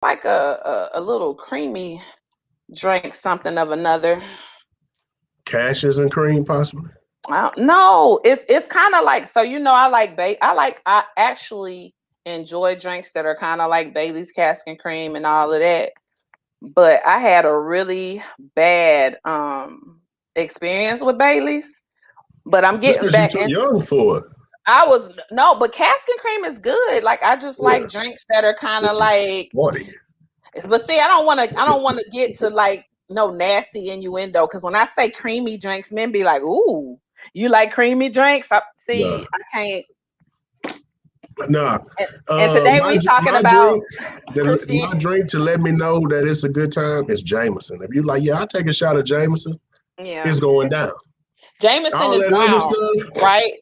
like a little creamy drink, something of another. Cashews and cream, possibly. I don't know. It's kind of like, so I actually enjoy drinks that are kind of like Bailey's Cask and Cream and all of that. But I had a really bad experience with Bailey's. But I'm Just getting because you're back too into. young for it. I was no, but Cask and Cream is good. Like I just Yeah. like drinks that are kind of This is like. 40. But see, I don't want to get to like no nasty innuendo, because when I say creamy drinks, men be like, "Ooh, you like creamy drinks?" Nah. I can't. Nah. And today we talking about Christian. My drink to let me know that it's a good time is Jameson. If you like, yeah, I'll take a shot of Jameson. Yeah, It's going down. Jameson All is that other brown, stuff, right?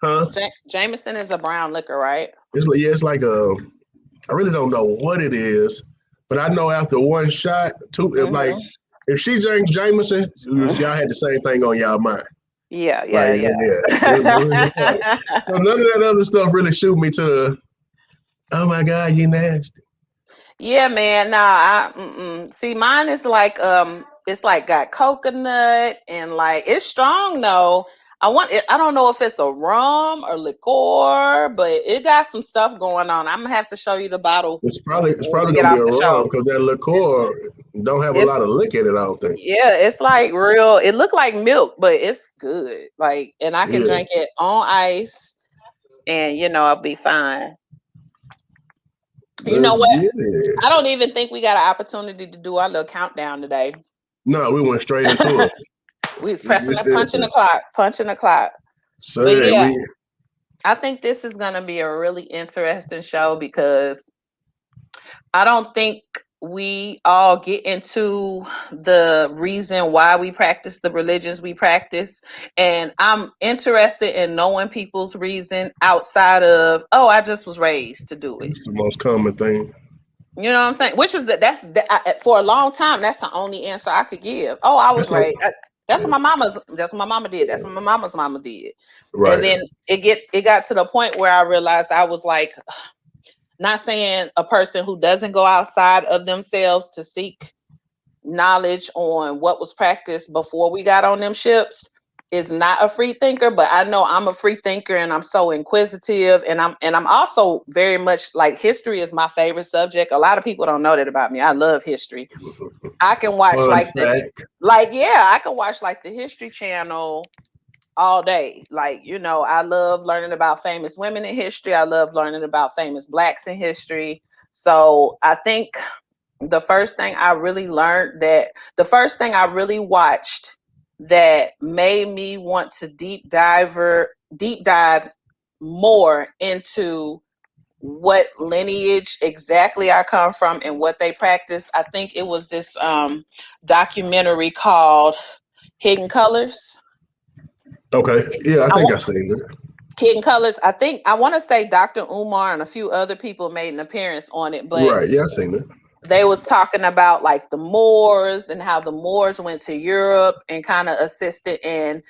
huh? Jameson is a brown liquor, right? It's like I really don't know what it is, but I know after one shot, Hmm. if she drinks Jameson, y'all had the same thing on y'all mind. Yeah, Like, yeah, yeah, it was funny. yeah. So none of that other stuff really shoot me to the, oh my God, you nasty. Yeah, man. Nah, see, mine is like it's like got coconut and like it's strong though. I want it. I don't know if it's a rum or liqueur, but it got some stuff going on. I'm gonna have to show you the bottle It's when we probably get gonna be off a the rum show. because that It's liqueur don't have a lot it's of lick in it. I don't think. yeah, it's like real. It looked like milk, but it's good. Like, and I can Yeah, drink it on ice, and I'll be fine. You know let's what? get it. I don't even think we got an opportunity to do our little countdown today. No, we went straight into it. We was punching the clock, punching the clock. But Sir, yeah, we I think this is gonna be a really interesting show because I don't think we all get into the reason why we practice the religions we practice. And I'm interested in knowing people's reason outside of, oh, I just was raised to do it. it's the most common thing. You know what I'm saying? Which is for a long time, that's the only answer I could give. Oh, I was That's like, raised. That's what yeah, my mama did. That's what my mama's mama did. And right. then it got to the point where I realized I was like, not saying a person who doesn't go outside of themselves to seek knowledge on what was practiced before we got on them ships is not a free thinker, but I know I'm a free thinker and I'm so inquisitive, and I'm also very much like, history is my favorite subject. A lot of people don't know that about me. I love history. I can watch Fun like fact. I can watch like the History Channel all day. Like, I love learning about famous women in history. I love learning about famous blacks in history. So I think the first thing I really learned the first thing I really watched that made me want to deep dive more into what lineage exactly I come from and what they practice. I think it was this documentary called Hidden Colors. Okay, yeah, I I think want I seen it. Hidden Colors. I want to say Dr. Umar and a few other people made an appearance on it, but Right, yeah, I seen it. they was talking about like the Moors and how the Moors went to Europe and kind of assisted in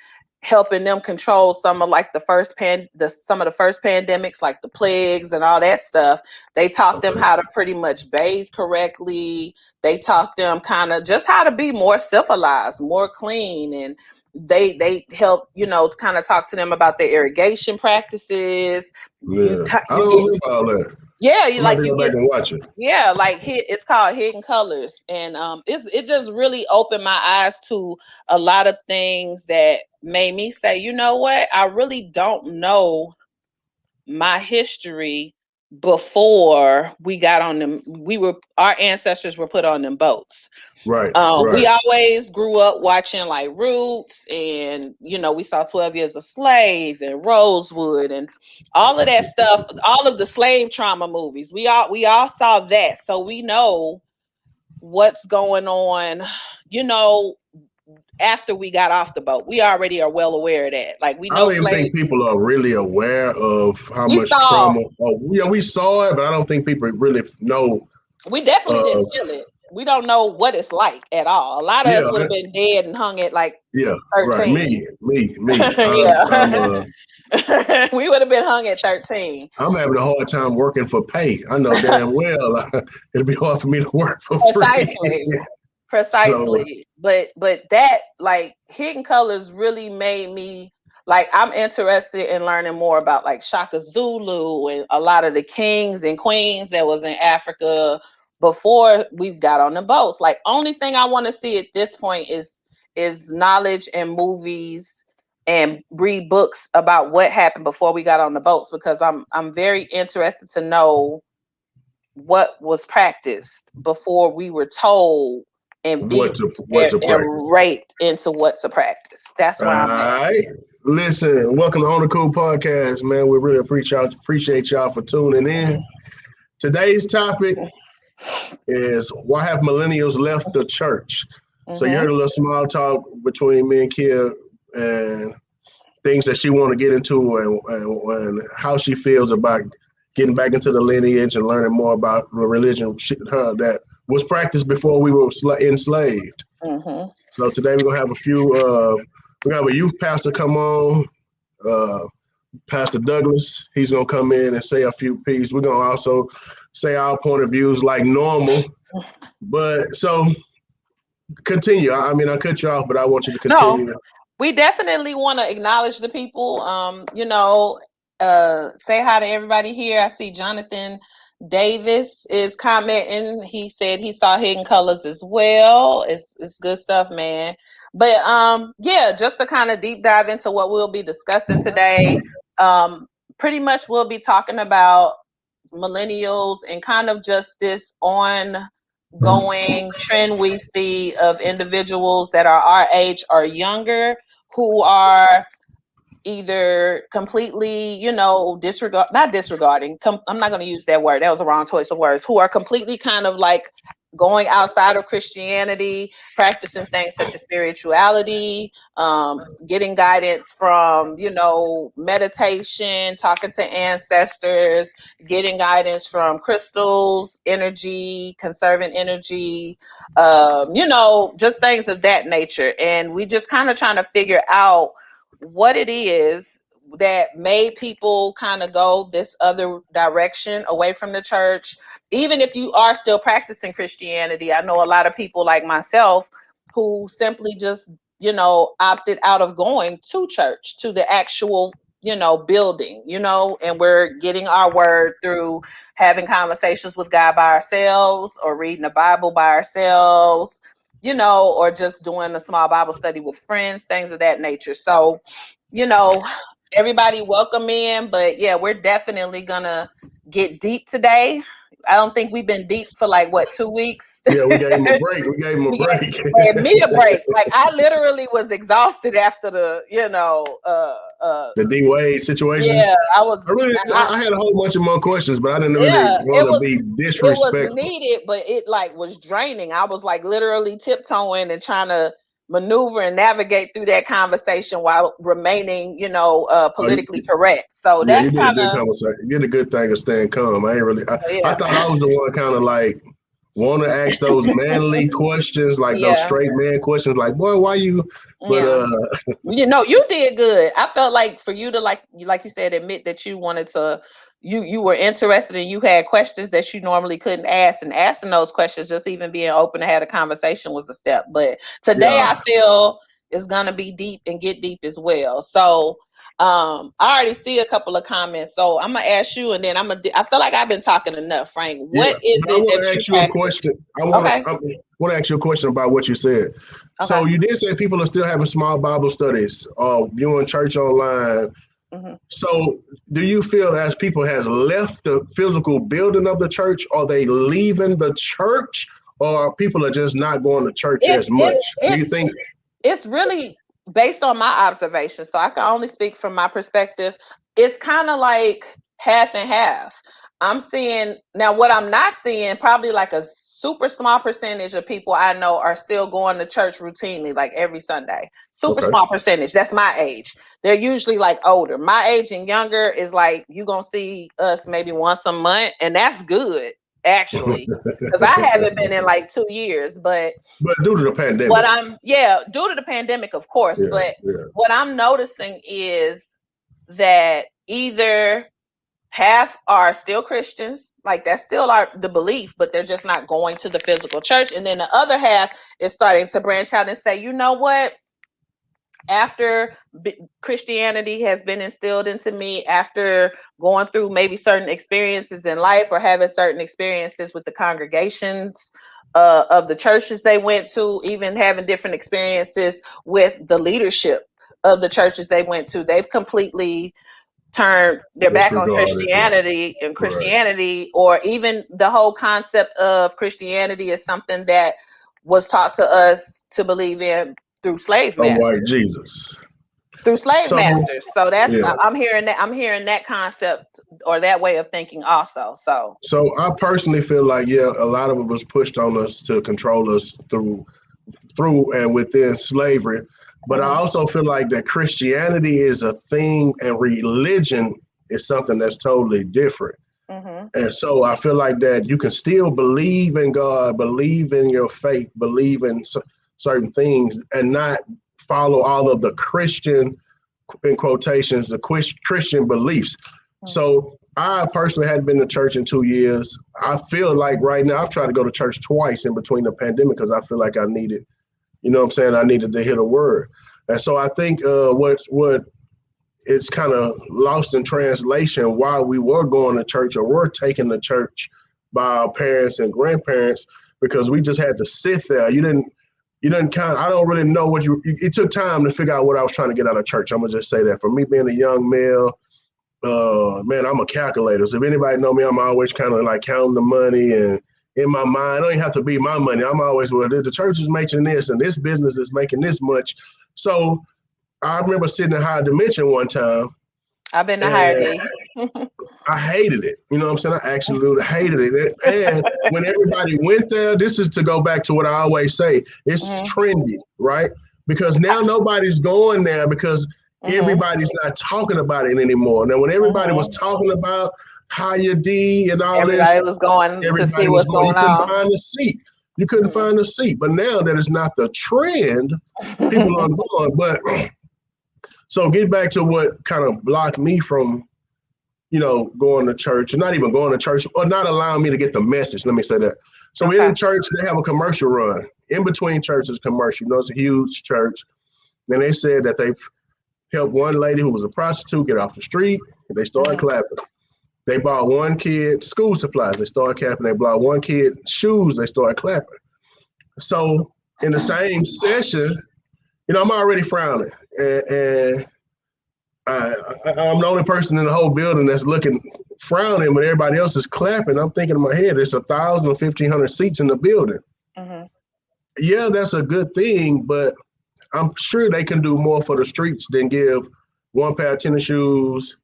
helping them control some of like some of the first pandemics, like the plagues and all that stuff. They taught them Okay. how to pretty much bathe correctly. They taught them kind of just how to be more civilized, more clean, and they help kind of talk to them about their irrigation practices. Yeah, I You don't get remember all that. yeah, I'm about to go back and watch it. yeah, like it's called Hidden Colors, and it just really opened my eyes to a lot of things that made me say, you know what, I really don't know my history before we got on them. Our ancestors were put on them boats. Right, We right. always grew up watching like Roots, and we saw 12 Years a Slave and Rosewood and all of that stuff, all of the slave trauma movies. We all saw that. So we know what's going on, you know, after we got off the boat. We already are well aware of that. Like, we I know don't even slave think people are really aware of how we much saw trauma. Oh, yeah, we saw it, but I don't think people really know we definitely didn't of feel it. we don't know what it's like at all. A lot of Yeah, us would have been dead and hung at like yeah, right. 13. Me. Yeah. We would have been hung at 13. I'm having a hard time working for pay. I know damn well it'll be hard for me to work for free. Precisely. So Precisely. But that, like, Hidden Colors really made me, like, I'm interested in learning more about like Shaka Zulu and a lot of the kings and queens that was in Africa before we got on the boats. Like, only thing I want to see at this point is knowledge and movies and read books about what happened before we got on the boats, because I'm very interested to know what was practiced before we were told and deep what to practice. and raped into what to practice. That's All where I'm at. right. Listen, welcome to On the Cool Podcast, man. We really appreciate y'all for tuning in. Today's topic is why have millennials left the church? So you heard a little small talk between me and Kia and things that she want to get into and how she feels about getting back into the lineage and learning more about the religion that was practiced before we were enslaved. So today we're gonna have we have a youth pastor come on, Pastor Douglas. He's gonna come in and say a few pieces. We're gonna also say our point of views like normal. But so continue. I mean, I cut you off, but I want you to continue. No, we definitely want to acknowledge the people. Say hi to everybody here. I see Jonathan Davis is commenting. He said he saw Hidden Colors as well. It's good stuff, man. But yeah, just to kind of deep dive into what we'll be discussing today. Pretty much we'll be talking about millennials and kind of just this ongoing trend we see of individuals that are our age or younger who are either completely, not disregarding. I'm not going to use that word. That was a wrong choice of words. Who are completely kind of like going outside of Christianity, practicing things such as spirituality, getting guidance from, meditation, talking to ancestors, getting guidance from crystals, energy, conserving energy, just things of that nature. And we just kind of trying to figure out what it is that made people kind of go this other direction away from the church. Even if you are still practicing Christianity, I know a lot of people like myself who simply just, opted out of going to church, to the actual, building, and we're getting our word through having conversations with God by ourselves or reading the Bible by ourselves, or just doing a small Bible study with friends, things of that nature. So, everybody welcome in, but yeah, we're definitely gonna get deep today. I don't think we've been deep for 2 weeks. Yeah, we gave him a break. Gave me a break. Like, I literally was exhausted after the D Wade situation. Yeah, I had a whole bunch of more questions, but I didn't really want to be disrespectful. It was needed, but it was draining. I was literally tiptoeing and trying to maneuver and navigate through that conversation while remaining, politically correct. So that's kind of you did a good thing of staying calm. I thought I was the one kind of want to ask those manly questions, those straight man questions, boy, why you? But you did good. I felt like for you to like you said, admit that you wanted to. You were interested and you had questions that you normally couldn't ask, and asking those questions, just even being open to have a conversation was a step. But today I feel is going to be deep and get deep as well. So I already see a couple of comments. So I'm going to ask you, and then I feel like I've been talking enough, Frank. What is it that you practice? I want to ask you a question about what you said. Okay. So you did say people are still having small Bible studies or viewing church online. Mm-hmm. So do you feel as people has left the physical building of the church, are they leaving the church, or people are just not going to church as much? Do you think it's really based on my observation? So I can only speak from my perspective. It's kind of like half and half. I'm seeing now what I'm not seeing, probably like a super small percentage of people I know are still going to church routinely, like every Sunday. Super small percentage. That's my age. They're usually older. My age and younger is you're going to see us maybe once a month, and that's good. actually, because I haven't been in like 2 years. But But due to the pandemic. due to the pandemic, of course. Yeah, But yeah. what I'm noticing is that either half are still Christians, like that's still the belief, but they're just not going to the physical church. And then the other half is starting to branch out and say, you know what? After Christianity has been instilled into me, after going through maybe certain experiences in life or having certain experiences with the congregations of the churches they went to, even having different experiences with the leadership of the churches they went to, they've completely turned their back on Disregarded. Christianity and Christianity, or even the whole concept of Christianity is something that was taught to us to believe in through slave Oh, masters. white Jesus. Through slave masters. So that's yeah. I'm hearing that concept or that way of thinking also. So I personally feel like, yeah, a lot of it was pushed on us to control us through and within slavery. But I also feel like that Christianity is a thing and religion is something that's totally different. And so I feel like that you can still believe in God, believe in your faith, believe in certain things, and not follow all of the Christian, in quotations, the Christian beliefs. So I personally hadn't been to church in 2 years. I feel like right now I've tried to go to church twice in between the pandemic because I feel like I needed, you know what I'm saying? I needed to hear the word. And so I think what it's kind of lost in translation why we were going to church or were taken to church by our parents and grandparents, because we just had to sit there. You didn't I don't really know what it took time to figure out what I was trying to get out of church. I'm gonna just say that. For me being a young male, man, I'm a calculator. So if anybody know me, I'm always kind of like counting the money, and in my mind, it don't even have to be my money. I'm always, well, the church is making this and this business is making this much. So I remember sitting in Higher Dimension one time. I've been to Higher D. I hated it. You know what I'm saying? I absolutely hated it. And when everybody went there, this is to go back to what I always say, it's trendy, right? Because now nobody's going there because everybody's not talking about it anymore. Now, when everybody was talking about Higher D and all everybody was going to see what's going on. You couldn't find a seat. You couldn't find a seat. But now that it's not the trend, people are going. But so get back to what kind of blocked me from, going to church, or not even going to church, or not allowing me to get the message. Let me say that. So in the church, they have a commercial run. In between churches, commercial. It's a huge church. And they said that they've helped one lady who was a prostitute get off the street, and they started clapping. They bought one kid school supplies. They started clapping. They bought one kid shoes. They started clapping. So in the same session, I'm already frowning. And I'm the only person in the whole building that's frowning, but everybody else is clapping. I'm thinking in my head, there's 1,000 or 1,500 seats in the building. Yeah, that's a good thing, but I'm sure they can do more for the streets than give one pair of tennis shoes.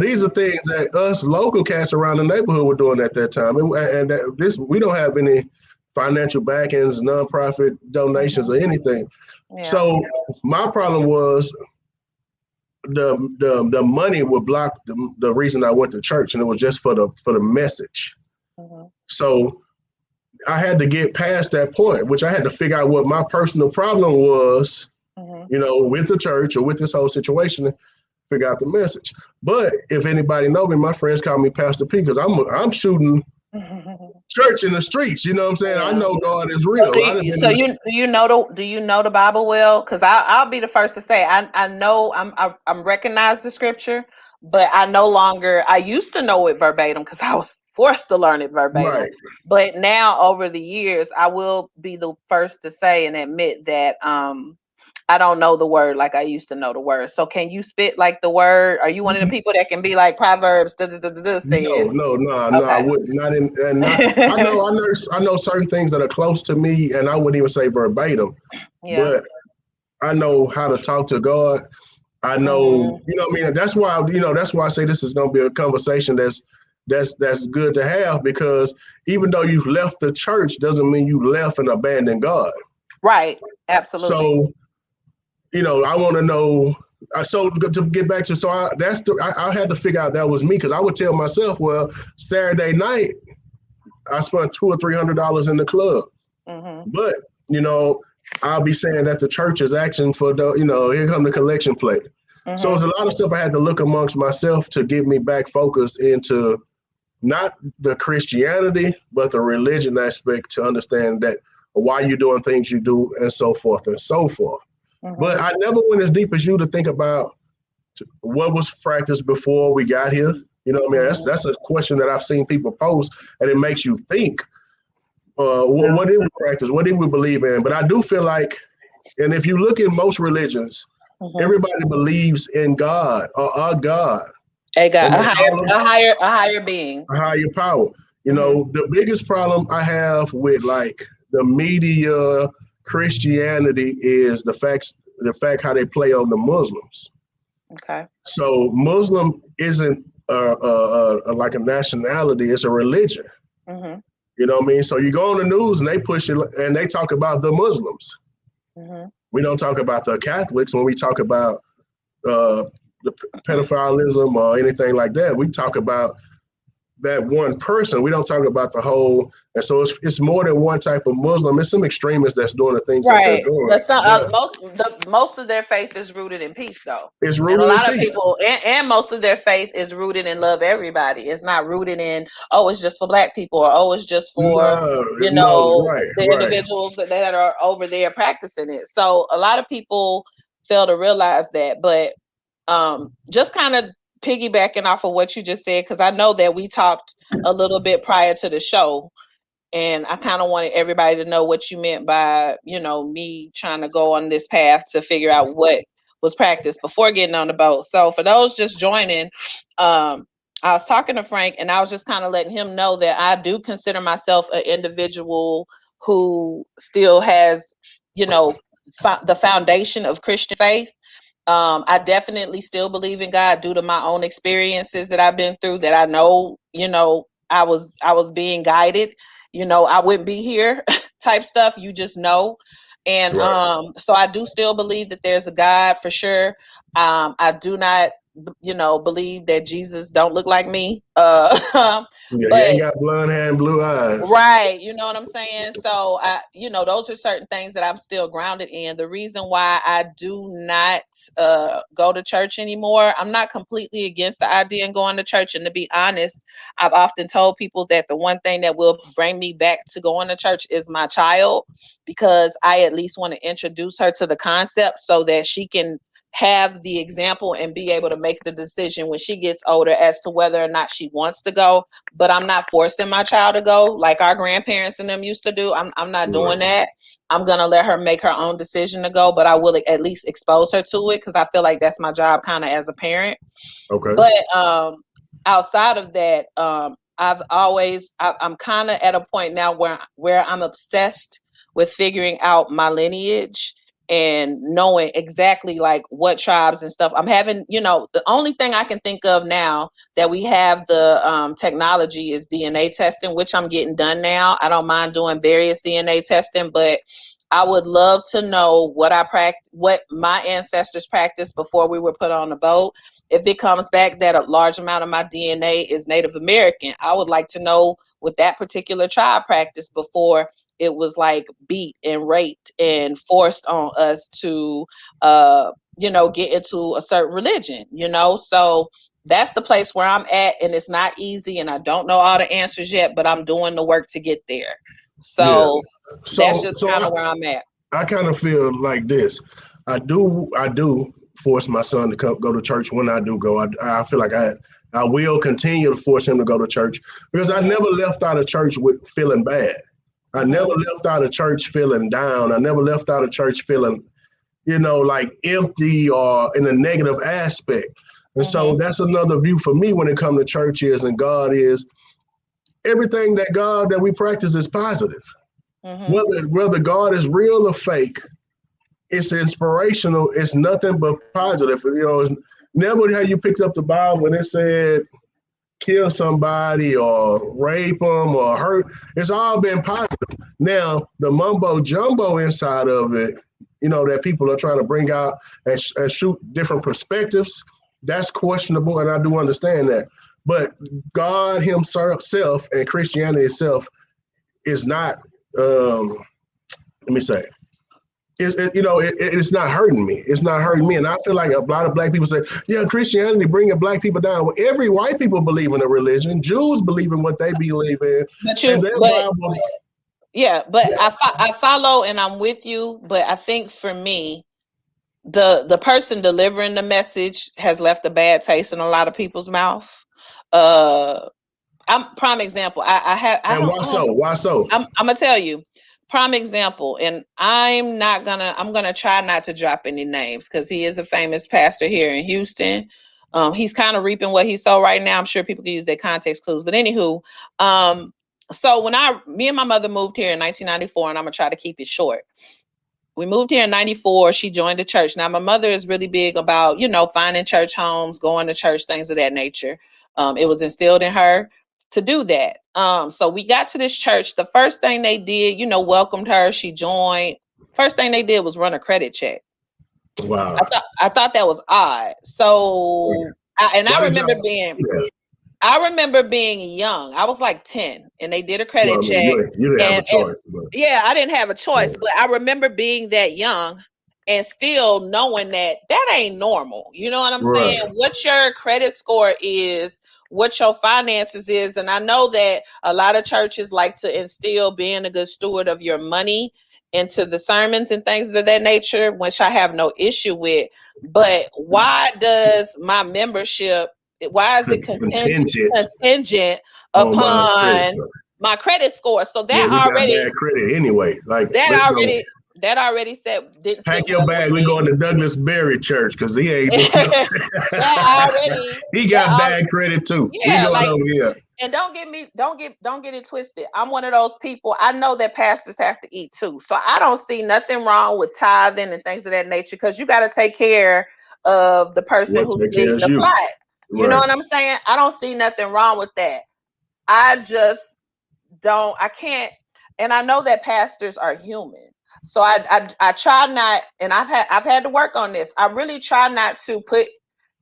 These are things that us local cats around the neighborhood were doing at that time. And we don't have any financial backings, nonprofit donations or anything. Yeah. So my problem was the money would block the reason I went to church, and it was just for the message. So I had to get past that point, which I had to figure out what my personal problem was, with the church or with this whole situation, and figure out the message. But if anybody know me, my friends call me Pastor P because I'm shooting church in the streets. You know what I'm saying? I know God is real. Do you know the Bible well? Because I'll be the first to say I know I'm recognize the scripture, but I used to know it verbatim because I was forced to learn it verbatim. Right. But now over the years, I will be the first to say and admit that I don't know the word like I used to know the word. So can you spit like the word? Are you one of the people that can be like Proverbs? No, I wouldn't. I know certain things that are close to me, and I wouldn't even say verbatim. Yeah. But I know how to talk to God. I know, that's why I say this is going to be a conversation that's good to have, because even though you've left the church doesn't mean you left and abandoned God. Right. Absolutely. So, I want to know. So to get back to, I had to figure out that was me, because I would tell myself, well, Saturday night, I spent $200 or $300 in the club. But, I'll be saying that the church is asking for here come the collection plate. So there's a lot of stuff I had to look amongst myself to get me back focused into not the Christianity, but the religion aspect to understand that why you're doing things you do and so forth and so forth. But I never went as deep as you to think about what was practiced before we got here. You know what I mean? That's a question that I've seen people pose, and it makes you think, what did we practice? What did we believe in? But I do feel like, and if you look in most religions, everybody believes in God or a God. A God, a higher being. A higher power. The biggest problem I have with like the media Christianity is the fact how they play on the Muslims. Okay. So Muslim isn't like a nationality, it's a religion. You know what I mean? So you go on the news and they push it and they talk about the Muslims. We don't talk about the Catholics when we talk about the pedophilism or anything like that. We talk about that one person. We don't talk about the whole. And so it's more than one type of Muslim. It's some extremists that's doing the things that they're doing. But most of their faith is rooted in peace, though. It's rooted and a in lot of peace. people, and most of their faith is rooted in love everybody. It's not rooted in, it's just for Black people, or it's just for individuals that are over there practicing it. So a lot of people fail to realize that. But just kind of piggybacking off of what you just said, because I know that we talked a little bit prior to the show, and I kind of wanted everybody to know what you meant by, me trying to go on this path to figure out what was practiced before getting on the boat. So for those just joining, I was talking to Frank, and I was just kind of letting him know that I do consider myself an individual who still has, the foundation of Christian faith. I definitely still believe in God due to my own experiences that I've been through, that I know, I was being guided, I wouldn't be here type stuff. You just know. And so I do still believe that there's a God for sure. I do not, believe that Jesus don't look like me. He ain't got blonde hair and blue eyes. Right. You know what I'm saying? So those are certain things that I'm still grounded in. The reason why I do not go to church anymore, I'm not completely against the idea of going to church. And to be honest, I've often told people that the one thing that will bring me back to going to church is my child, because I at least want to introduce her to the concept so that she can have the example and be able to make the decision when she gets older as to whether or not she wants to go. But I'm not forcing my child to go like our grandparents and them used to do. I'm not doing that. I'm going to let her make her own decision to go, but I will at least expose her to it, because I feel like that's my job kind of as a parent. Okay. But outside of that, I'm kind of at a point now where I'm obsessed with figuring out my lineage and knowing exactly like what tribes and stuff I'm having. The only thing I can think of now that we have the technology is DNA testing, which I'm getting done now. I don't mind doing various DNA testing, but I would love to know what my ancestors practiced before we were put on the boat. If it comes back that a large amount of my DNA is Native American, I would like to know what that particular tribe practiced before it was like beat and raped and forced on us to, get into a certain religion, So that's the place where I'm at, and it's not easy, and I don't know all the answers yet, but I'm doing the work to get there. So that's just kind of where I'm at. I kind of feel like this. I do force my son to go to church when I do go. I feel like I will continue to force him to go to church, because I never left out of church with feeling bad. I never left out of church feeling down. I never left out of church feeling, like empty or in a negative aspect. And so that's another view for me when it comes to church and God is everything that we practice is positive. Whether God is real or fake, it's inspirational. It's nothing but positive. It's never how you picked up the Bible and it said, kill somebody or rape them or hurt. It's all been positive. Now, the mumbo jumbo inside of it, that people are trying to bring out and shoot different perspectives, that's questionable, and I do understand that. But God himself and Christianity itself is not. Let me say. It's not hurting me. It's not hurting me. And I feel like a lot of black people say, yeah, Christianity bringing black people down. Well, every white people believe in a religion. Jews believe in what they believe in. I follow and I'm with you. But I think for me, the person delivering the message has left a bad taste in a lot of people's mouth. I'm prime example. Why so? I'm gonna tell you. Prime example, and I'm gonna try not to drop any names because he is a famous pastor here in Houston. He's kind of reaping what he sowed right now. I'm sure people can use their context clues, but anywho, so when me and my mother moved here in 1994, and I'm gonna try to keep it short. We moved here in 94. She joined the church. Now, my mother is really big about, finding church homes, going to church, things of that nature. It was instilled in her to do that. So we got to this church. The first thing they did, welcomed her. She joined. First thing they did was run a credit check. Wow. I thought that was odd. So, I remember being young. I was like 10, and they did a credit check. You didn't have a choice. Yeah, I didn't have a choice, but I remember being that young and still knowing that ain't normal. You know what I'm saying? What your credit score is, what your finances is. And I know that a lot of churches like to instill being a good steward of your money into the sermons and things of that nature, which I have no issue with. But why does my membership, why is it contingent upon my credit score? So that already got bad credit anyway. Like that already said didn't pack your bag. We going to Douglas Berry Church because he ain't. He got bad credit too. Yeah, we going over here. And don't get it twisted. I'm one of those people. I know that pastors have to eat too, so I don't see nothing wrong with tithing and things of that nature because you got to take care of the person who's leading the flight. You know what I'm saying? I don't see nothing wrong with that. I just don't. I can't. And I know that pastors are human. So I try not, and I've had to work on this. I really try not to put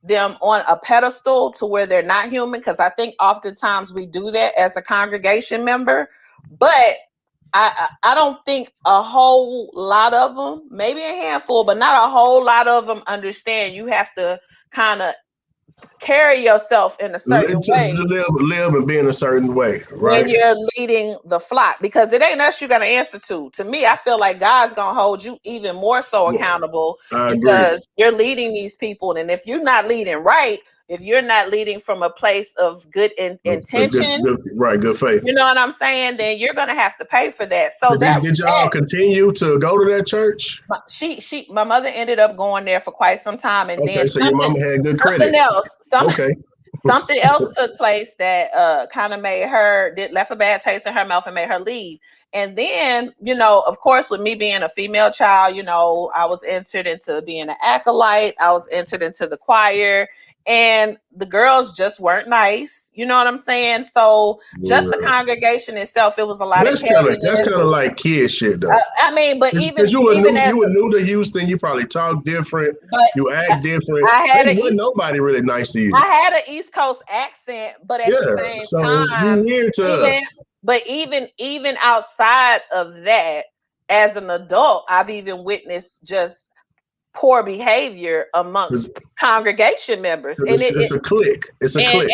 them on a pedestal to where they're not human, because I think oftentimes we do that as a congregation member. But I don't think a whole lot of them, maybe a handful, but not a whole lot of them understand you have to kind of carry yourself in a certain way. Live and be in a certain way, right? When you're leading the flock, because it ain't us you're going to answer to. To me, I feel like God's going to hold you even more so accountable because you're leading these people. And if you're not leading right, if you're not leading from a place of good intention, good faith. You know what I'm saying? Then you're going to have to pay for that. So did y'all continue to go to that church? My mother ended up going there for quite some time, and then so your mama had good credit. Something else took place that kind of made her left a bad taste in her mouth and made her leave. And then, of course, with me being a female child, I was entered into being an acolyte. I was entered into the choir, and the girls just weren't nice. You know what I'm saying? So just the congregation itself, it was a lot of pettiness. That's kind of like kid shit, though. But even you were new to Houston, you probably talk different, you act different. Nobody really nice to you. I had an East Coast accent, but at the same time, you weird to us. But even outside of that, as an adult, I've even witnessed just poor behavior amongst congregation members. It's a clique. It's a clique.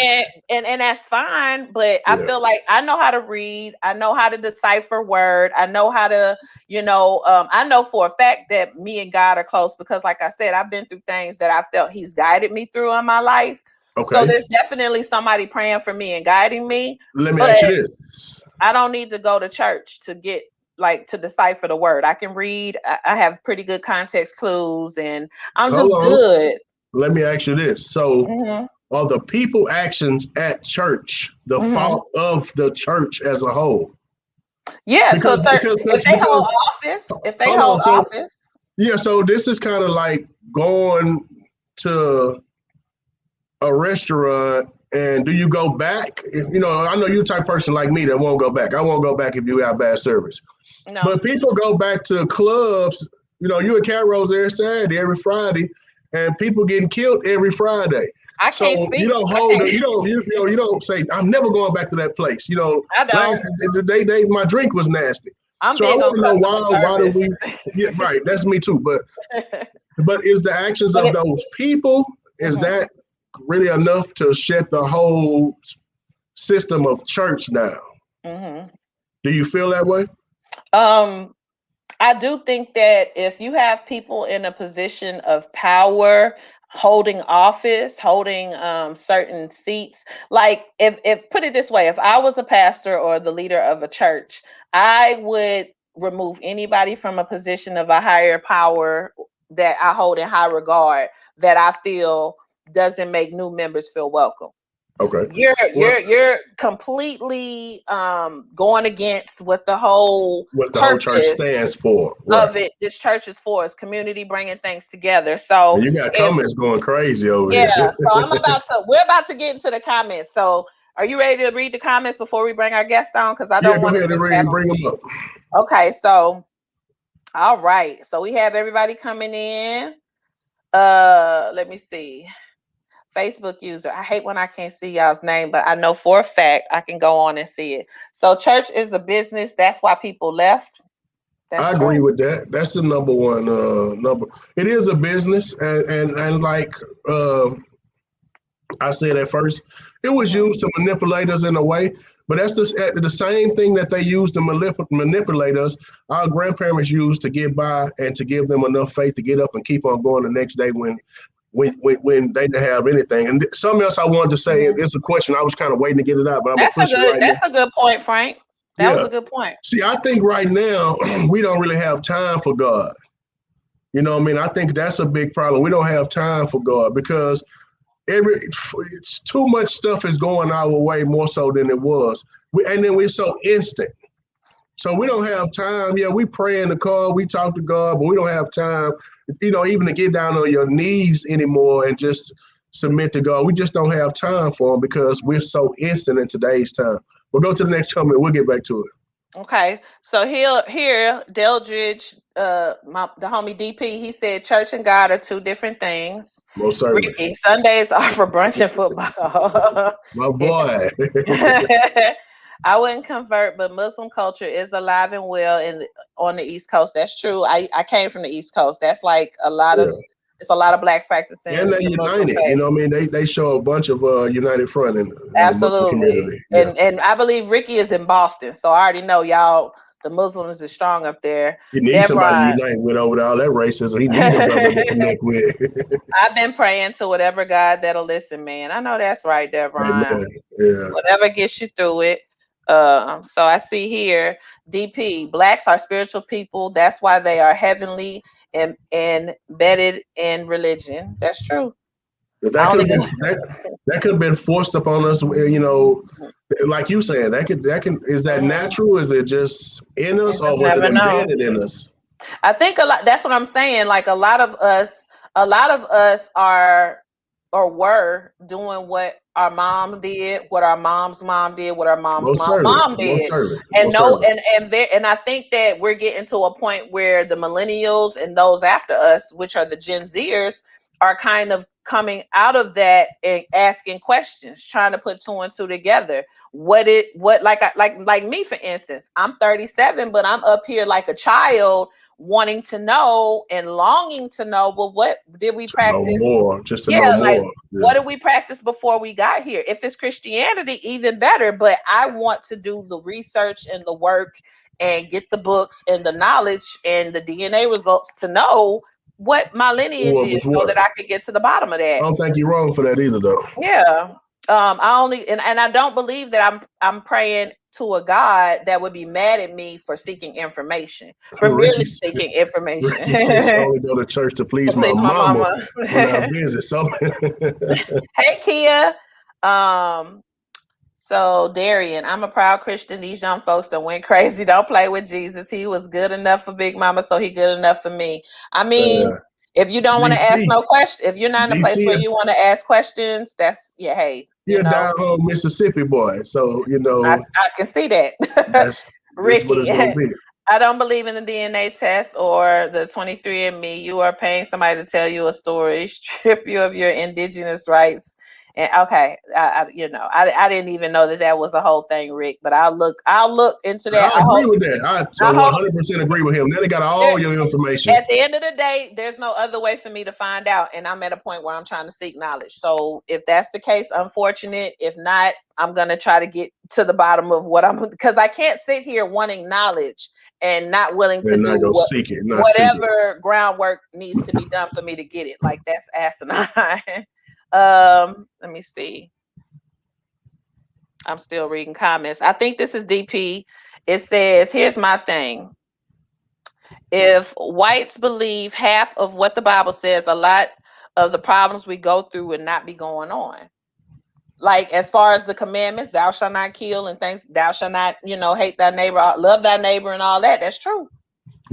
And that's fine, but I feel like I know how to read. I know how to decipher word. I know how to, I know for a fact that me and God are close because, like I said, I've been through things that I felt He's guided me through in my life. Okay. So there's definitely somebody praying for me and guiding me. Let me ask you this. I don't need to go to church to get to decipher the word. I can read. I have pretty good context clues, and I'm just good. Let me ask you this. So are the people actions at church the fault of the church as a whole? Yeah, because if they hold office. Yeah, so this is kind of like going to a restaurant, and do you go back? I know you're the type of person like me that won't go back. I won't go back if you have bad service. No. But people go back to clubs. You at Cat Rose every Saturday, every Friday, and people getting killed every Friday. I So can't speak. you don't hold it. You don't say I'm never going back to that place. I don't. Last day my drink was nasty. I'm So I big on want to know customer why do we? Yeah, service. right. That's me too. But is the actions But of those people is that really enough to shut the whole system of church down? mm-hmm. Do you feel that way? Um, I do think that if you have people in a position of power, holding office, holding certain seats, like if put it this way, if I was a pastor or the leader of a church, I would remove anybody from a position of a higher power that I hold in high regard that I feel doesn't make new members feel welcome. Okay. Well, You're completely going against what the whole what the whole church purpose stands for, right? of it this church is for, is community, bringing things together. So And you got if comments going crazy over yeah, here. so we're about to get into the comments. So are you ready to read the comments before we bring our guest on? Because I Yeah, don't go want to ahead and just have them. bring them up. Okay, so all right, so we have everybody coming in. Let me see. Facebook user. I hate when I can't see y'all's name, but I know for a fact I can go on and see it. So church is a business. That's why people left. That's I agree true. with that. That's the number one number. It is a business, and like I said at first, it was used to manipulate us in a way. But that's the same thing that they used to manipulate us. Our grandparents used to get by and to give them enough faith to get up and keep on going the next day when they didn't have anything. And something else I wanted to say, it's a question. I was kind of waiting to get it out, but I'm gonna push it right now. That's a good point, Frank. That was Yeah. a good point. See, I think right now we don't really have time for God. You know what I mean? I think that's a big problem. We don't have time for God because it's too much stuff is going our way more so than it was. And then we're so instant. So we don't have time. Yeah, we pray in the car, we talk to God, but we don't have time, even to get down on your knees anymore and just submit to God. We just don't have time for him because we're so instant in today's time. We'll go to the next comment. We'll get back to it. Okay, so here, Deldridge, the homie DP, he said church and God are two different things. Most certainly. Ricky, Sundays are for brunch and football. My boy. I wouldn't convert, but Muslim culture is alive and well on the East Coast. That's true. I came from the East Coast. That's like it's a lot of blacks practicing. And they're the Muslim united. faith. You know what I mean? They show a bunch of united front in the Muslim community. Yeah. And I believe Ricky is in Boston, so I already know y'all. The Muslims is strong up there. He needs somebody to unite with over all that racism. He needs a brother to connect with. I've been praying to whatever God that'll listen, man. I know that's right, Devron. Yeah. Whatever gets you through it. So I see here, DP, blacks are spiritual people. That's why they are heavenly and embedded in religion. That's true. That could have been forced upon us, like you saying, is that natural? Is it just in us or was it embedded in us? I think a lot, that's what I'm saying. Like a lot of us are or were doing what our mom did, what our mom's mom did, what our mom's mom did. And I think that we're getting to a point where the millennials and those after us, which are the Gen Zers, are kind of coming out of that and asking questions, trying to put two and two together. Like me, for instance, I'm 37, but I'm up here like a child wanting to know and longing to know, well, what did we practice? Know more. What did we practice before we got here? If it's Christianity, even better, but I want to do the research and the work and get the books and the knowledge and the DNA results to know what my lineage is so that I could get to the bottom of that. I don't think you're wrong for that either, though. Yeah. I don't believe that I'm praying to a God that would be mad at me for seeking information, for really seeking information. I only go to church to please my mama when I visit. So, hey, Kia. So Darian, I'm a proud Christian. These young folks that went crazy. Don't play with Jesus. He was good enough for Big Mama, so he good enough for me. I mean, if you don't want to ask no questions, if you're not in a place where you want to ask questions, that's hey. You're a down home Mississippi boy, so I can see that. That's Ricky, what it's gonna be. I don't believe in the DNA test or the 23andMe. You are paying somebody to tell you a story, strip you of your indigenous rights. And okay, I didn't even know that was a whole thing, Rick. But I'll look into that. I agree with that. I I hope 100% agree with him. Now they got all your information. at the end of the day, there's no other way for me to find out, and I'm at a point where I'm trying to seek knowledge. So if that's the case, unfortunate. If not, I'm gonna try to get to the bottom of what I'm, because I can't sit here wanting knowledge and not willing to do whatever groundwork needs to be done for me to get it. Like, that's asinine. Let me see. I'm still reading comments. I think this is DP. It says, here's my thing. If whites believe half of what the Bible says, a lot of the problems we go through would not be going on. Like, as far as the commandments, thou shalt not kill, and things, thou shalt not, hate thy neighbor, love thy neighbor, and all that. That's true.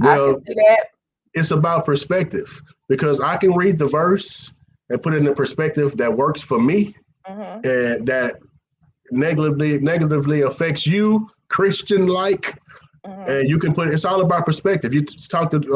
Well, I can see that. It's about perspective, because I can read the verse and put it in a perspective that works for me, and that negatively affects you, Christian-like. And you can it's all about perspective. You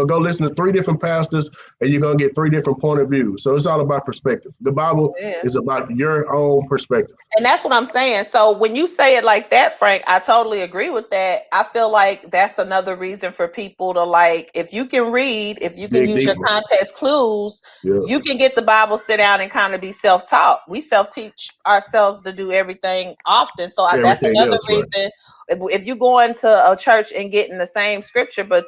go listen to 3 different pastors, and you're going to get 3 different point of views. So it's all about perspective. The Bible is about your own perspective. And that's what I'm saying. So when you say it like that, Frank, I totally agree with that. I feel like that's another reason for people to, like, if you can read, if you can use your context clues, you can get the Bible, sit down, and kind of be self-taught. We self-teach ourselves to do everything often. So that's another reason. Right. If you go into a church and getting the same scripture, but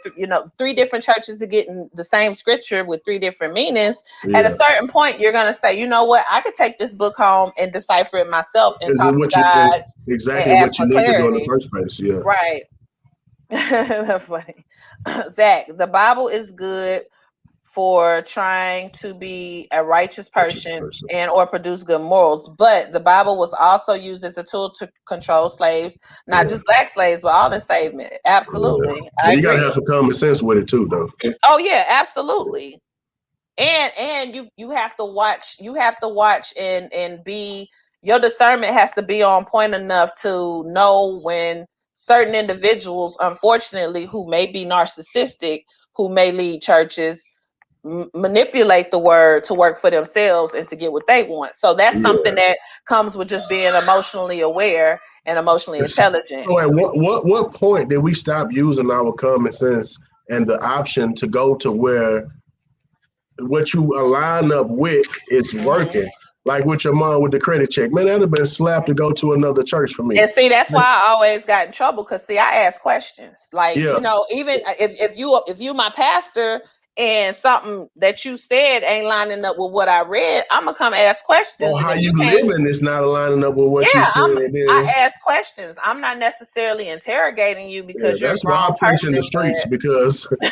3 different churches are getting the same scripture with 3 different meanings, at a certain point, you're going to say, you know what, I could take this book home and decipher it myself and talk to God. Exactly what you need to do in the first place. Yeah. Right. That's funny. Zach, the Bible is good for trying to be a righteous person and or produce good morals, but the Bible was also used as a tool to control slaves, not just black slaves, but all enslavement. Absolutely. You gotta have some common sense with it too, though. Oh yeah, absolutely. And you have to watch and be, your discernment has to be on point enough to know when certain individuals, unfortunately, who may be narcissistic, who may lead churches, manipulate the word to work for themselves and to get what they want. So that's something that comes with just being emotionally aware and emotionally intelligent. So at what point did we stop using our common sense and the option to go to where what you align up with is working? Like with your mom with the credit check, man, that'd have been slapped to go to another church for me. And see, that's why I always got in trouble, because see, I ask questions. Like, even if you my pastor and something that you said ain't lining up with what I read, I'm gonna come ask questions. Or how you living is not lining up with what you said. I ask questions. I'm not necessarily interrogating you because you're a grown person. In the streets, because they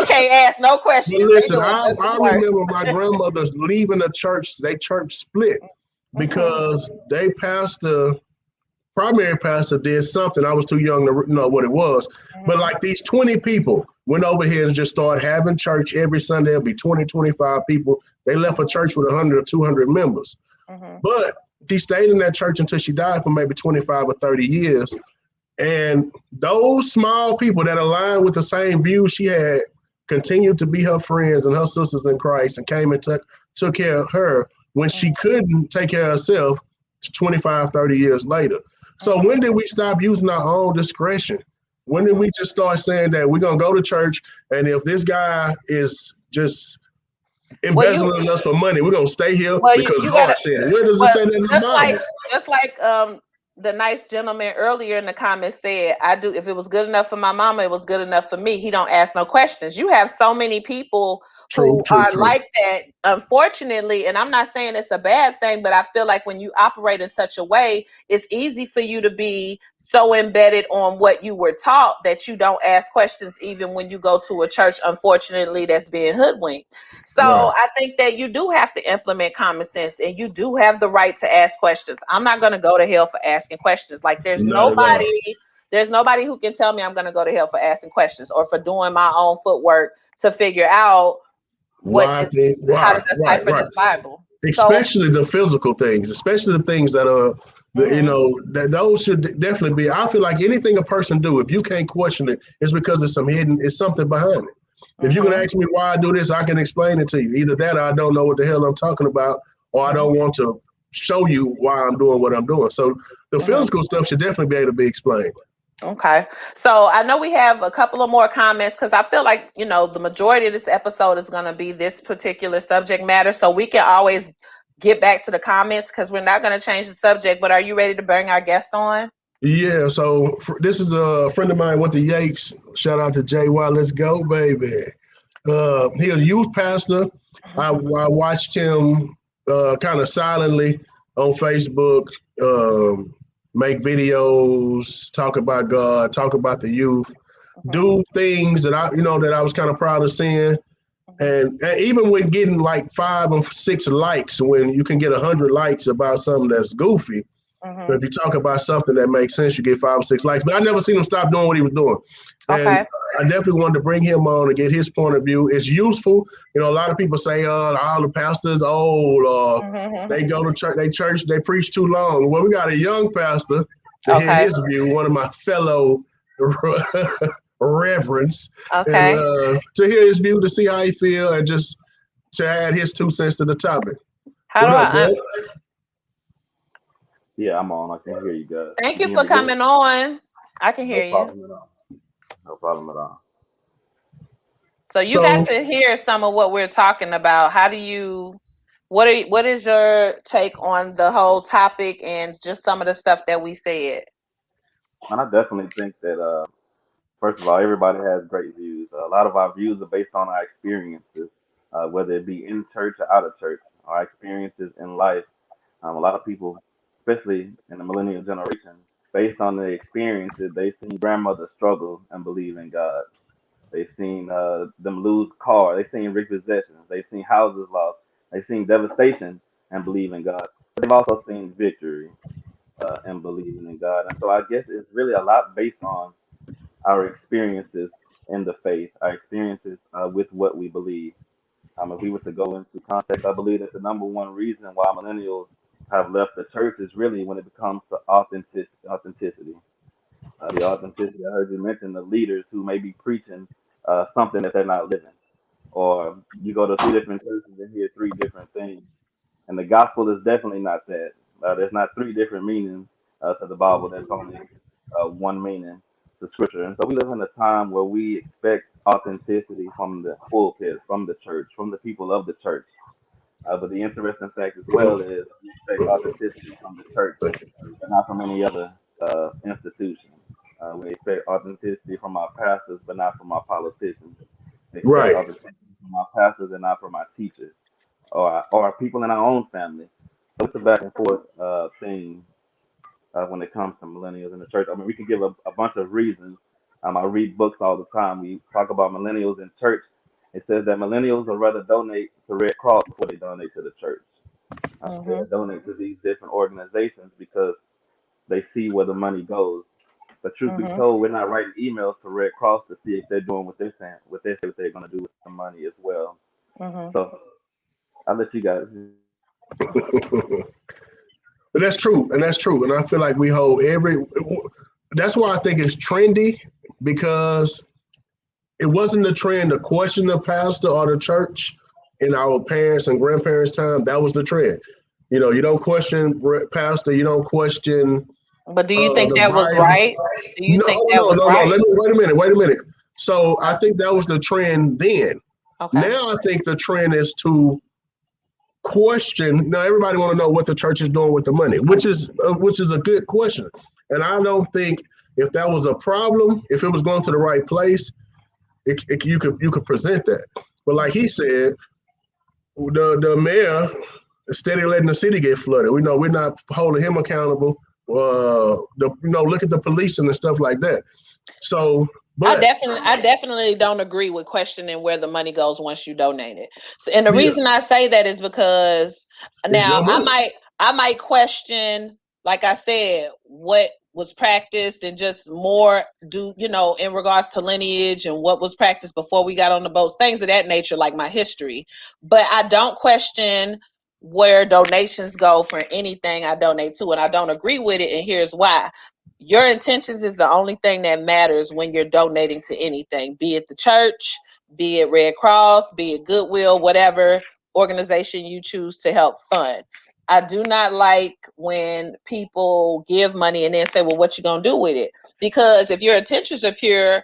can't ask no questions. But listen, I remember my grandmother leaving the church. They church split because they primary pastor did something. I was too young to know what it was. But like these 20 people went over here and just started having church every Sunday. It'll be 20, 25 people. They left a church with 100 or 200 members. But she stayed in that church until she died for maybe 25 or 30 years. And those small people that aligned with the same views she had continued to be her friends and her sisters in Christ, and came and took care of her when she couldn't take care of herself 25, 30 years later. So when did we stop using our own discretion? When did we just start saying that we're going to go to church, and if this guy is just embezzling us for money, we're going to stay here because God said it? Where does it say that in the Bible? Just like the nice gentleman earlier in the comments said, if it was good enough for my mama, it was good enough for me. He don't ask no questions. You have so many people who are like that, unfortunately, and I'm not saying it's a bad thing, but I feel like when you operate in such a way, it's easy for you to be so embedded on what you were taught that you don't ask questions even when you go to a church, unfortunately, that's being hoodwinked. So I think that you do have to implement common sense, and you do have the right to ask questions. I'm not going to go to hell for asking questions. Like, there's nobody who can tell me I'm going to go to hell for asking questions or for doing my own footwork to figure out how to decipher this Bible. Especially the physical things, especially the things that are You know, that those should definitely be. I feel like anything a person do, if you can't question it, it's because it's it's something behind it. If you can ask me why I do this, I can explain it to you. Either that or I don't know what the hell I'm talking about, or I don't want to show you why I'm doing what I'm doing. So the physical stuff should definitely be able to be explained. Okay. So I know we have a couple of more comments because I feel like, you know, the majority of this episode is going to be this particular subject matter. So we can always get back to the comments because we're not going to change the subject. But are you ready to bring our guest on? Yeah. So this is a friend of mine, went to Yates. Shout out to JY. Let's go, baby. He's a youth pastor. I watched him kind of silently on Facebook. Make videos, talk about God, talk about the youth, do things that I was kind of proud of seeing. And even when getting like 5 or 6 likes, when you can get 100 likes about something that's goofy, but if you talk about something that makes sense, you get 5 or 6 likes. But I never seen him stop doing what he was doing. And I definitely wanted to bring him on to get his point of view. It's useful. You know, a lot of people say, all the pastors old, they go to church, they preach too long. Well, we got a young pastor to hear his view, one of my fellow reverends, and to hear his view, to see how he feel, and just to add his 2 cents to the topic. Yeah, I'm on. I can hear you guys. Thank you for coming on. I can hear you. No problem at all. So you got to hear some of what we're talking about. What is your take on the whole topic and just some of the stuff that we said? And I definitely think that, first of all, everybody has great views. A lot of our views are based on our experiences, whether it be in church or out of church, our experiences in life. A lot of people, especially in the millennial generation, based on their experiences, they've seen grandmothers struggle and believe in God. They've seen them lose cars. They've seen repossessions. They've seen houses lost. They've seen devastation and believe in God. But they've also seen victory and believing in God. And so I guess it's really a lot based on our experiences in the faith, our experiences with what we believe. If we were to go into context, I believe that the number one reason why millennials have left the church is really when it comes to authenticity. The authenticity. I heard you mention the leaders who may be preaching something that they're not living, or you go to 3 different churches and hear 3 different things. And the gospel is definitely not that. There's not 3 different meanings to the Bible. There's only one meaning to Scripture. And so we live in a time where we expect authenticity from the pulpit, from the church, from the people of the church. But the interesting fact as well is we expect authenticity from the church, but not from any other institution. We expect authenticity from our pastors, but not from our politicians. We expect authenticity from our pastors and not from our teachers or our people in our own family. So it's a back and forth thing when it comes to millennials in the church. I mean, we can give a bunch of reasons. I read books all the time. We talk about millennials in church. It says that millennials will rather donate to Red Cross before they donate to the church. They donate to these different organizations because they see where the money goes. But truth be told, we're not writing emails to Red Cross to see if they're doing what they're saying, what they're going to do with the money as well. So I'll let you guys. But that's true, and I feel like we hold that's why I think it's trendy, because it wasn't the trend to question the pastor or the church in our parents' and grandparents' time. That was the trend. You know, you don't question pastor, you don't question. But do you think that was right? Do you think that was right? No. Wait a minute. So I think that was the trend then. Okay. Now I think the trend is to question. Now everybody want to know what the church is doing with the money, which is a good question. And I don't think if that was a problem, if it was going to the right place, you could present that. But like he said, the mayor is steady letting the city get flooded. We know we're not holding him accountable. Look at the police and stuff like that. So, but I definitely don't agree with questioning where the money goes once you donate it. So, and the reason I say that is because now I might question, like I said, what was practiced and just more in regards to lineage and what was practiced before we got on the boats, things of that nature, like my history. But I don't question where donations go for anything I donate to, and I don't agree with it, and here's why. Your intentions is the only thing that matters when you're donating to anything, be it the church, be it Red Cross, be it Goodwill, whatever organization you choose to help fund. I do not like when people give money and then say, well, what you gonna do with it? Because if your intentions are pure,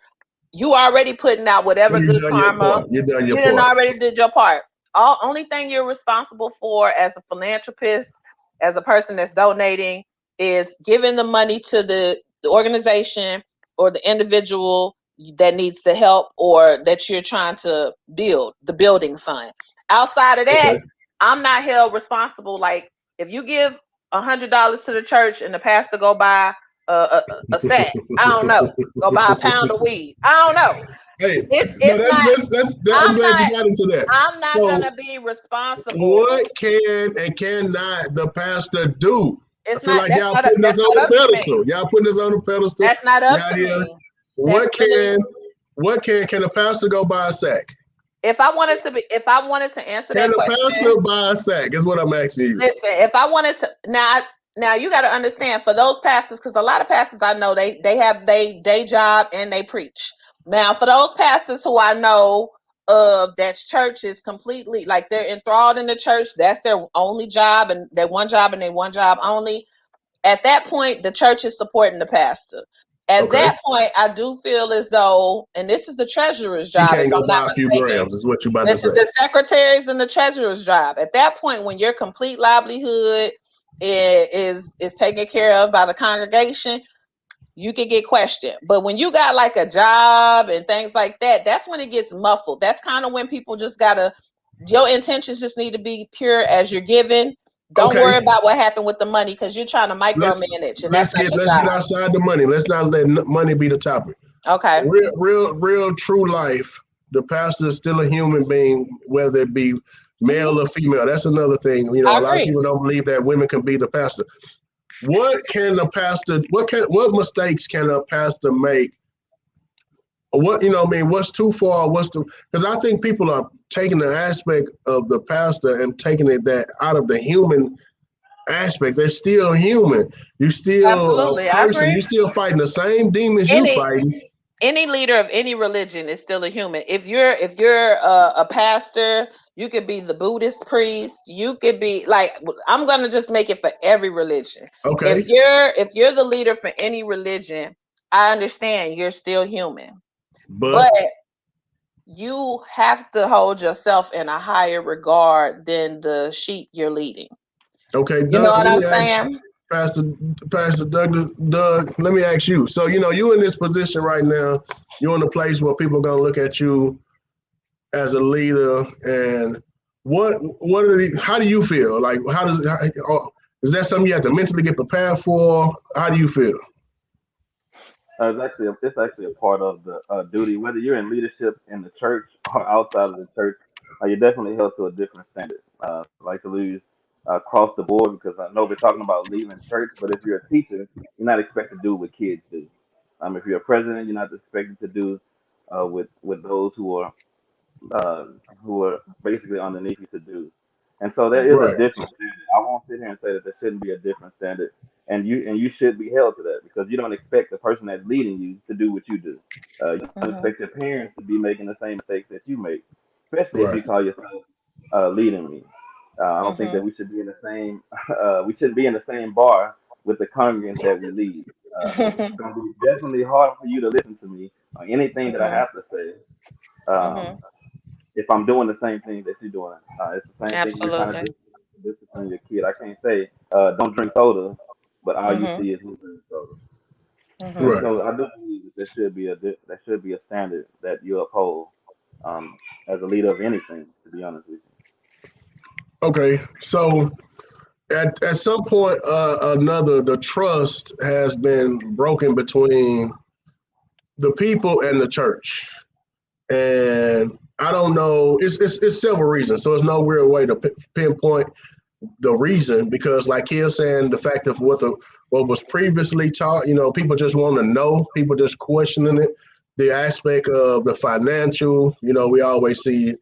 you already putting out whatever You good done your karma. part. You done your You done part. already did your part. Only thing you're responsible for as a philanthropist, as a person that's donating, is giving the money to the organization or the individual that needs the help or that you're trying to build, the building fund. Outside of that, Okay. I'm not held responsible. Like if you give $100 to the church and the pastor go buy a sack, I don't know, go buy a pound of weed. I don't know. Hey, no, It's not. I'm I'm glad you not. got into that. I'm not So, gonna be responsible. what can and cannot the pastor do? I It's feel not. like y'all putting us That's on not the up to me. pedestal. Y'all putting us on the pedestal. That's not up Y'all to here. me. That's What really. can can a pastor go buy a sack? If I wanted to answer Can that a question, pastor buy a sack? Is what I'm asking you. listen. If I wanted to now you got to understand for those pastors, because a lot of pastors I know they have they day job and they preach. Now for those pastors who I know of, that's church is completely like they're enthralled in the church. That's their only job and their one job and their one job only. At that point, the church is supporting the pastor. At Okay. that point, I do feel as though, and this is the treasurer's He job, if can't go I'm not buy a few mistaken. grams, is what you about to This is say. the secretary's and the treasurer's job. At that point, when your complete livelihood is taken care of by the congregation, you can get questioned. But when you got like a job and things like that, that's when it gets muffled. That's kind of when people just gotta, your intentions just need to be pure as you're giving. Don't Okay. worry about what happened with the money because you're trying to Let's micromanage and that's not your let's get job. outside the money. Let's not let money be the topic. Okay. Real true life. The pastor is still a human being, whether it be male or female. That's another thing. You know, I a lot of agree. people don't believe that women can be the pastor. What mistakes can a pastor make? What, what's too far? Because I think people are taking the aspect of the pastor and taking it that out of the human aspect. They're still human. You're still a Absolutely. I person. agree. You're still fighting the same demons you Any fighting. any leader of any religion is still a human. If you're a pastor, you could be the Buddhist priest. You could be like, I'm gonna just make it for every religion. Okay. If you're the leader for any religion, I understand you're still human, But but you have to hold yourself in a higher regard than the sheep you're leading. okay, You know Doug, what let I'm me ask saying? Pastor Doug, let me ask you. So, you in this position right now, you're in a place where people are gonna look at you as a leader, and how do you feel? Like, is that something you have to mentally get prepared for? How do you feel? It's actually a part of the duty, whether you're in leadership in the church or outside of the church. You're definitely held to a different standard. Like to lose across the board because I know we're talking about leading church, but if you're a teacher, you're not expected to do what kids do. If you're a president, you're not expected to do with those uh, who are basically underneath you to do. And so there is a Right, different standard. I won't sit here and say that there shouldn't be a different standard, and you should be held to that because you don't expect the person that's leading you to do what you do. You don't Mhm. expect your parents to be making the same mistakes that you make, especially if right. you call yourself leading me. I don't think that Mhm. we should be in the same we shouldn't be in the same bar with the congregants that we lead. It's going to be definitely hard for you to listen to me on anything that I Mhm. have to say. Um, Mhm. if I'm doing the same thing that you're doing. It's the same thing you're trying to Absolutely. discipline your kid. I can't say don't drink soda, but all you Mhm. see is who drinks soda. And Mhm. Right. so I do believe that there should be a standard that you uphold as a leader of anything. To be honest with Okay. So at some point another, the trust has been broken between the people and the church. And I don't know, it's several reasons. So it's no real way to pinpoint the reason because, like he was saying, the fact of what was previously taught, people just want to know, people just questioning it. The aspect of the financial, we always see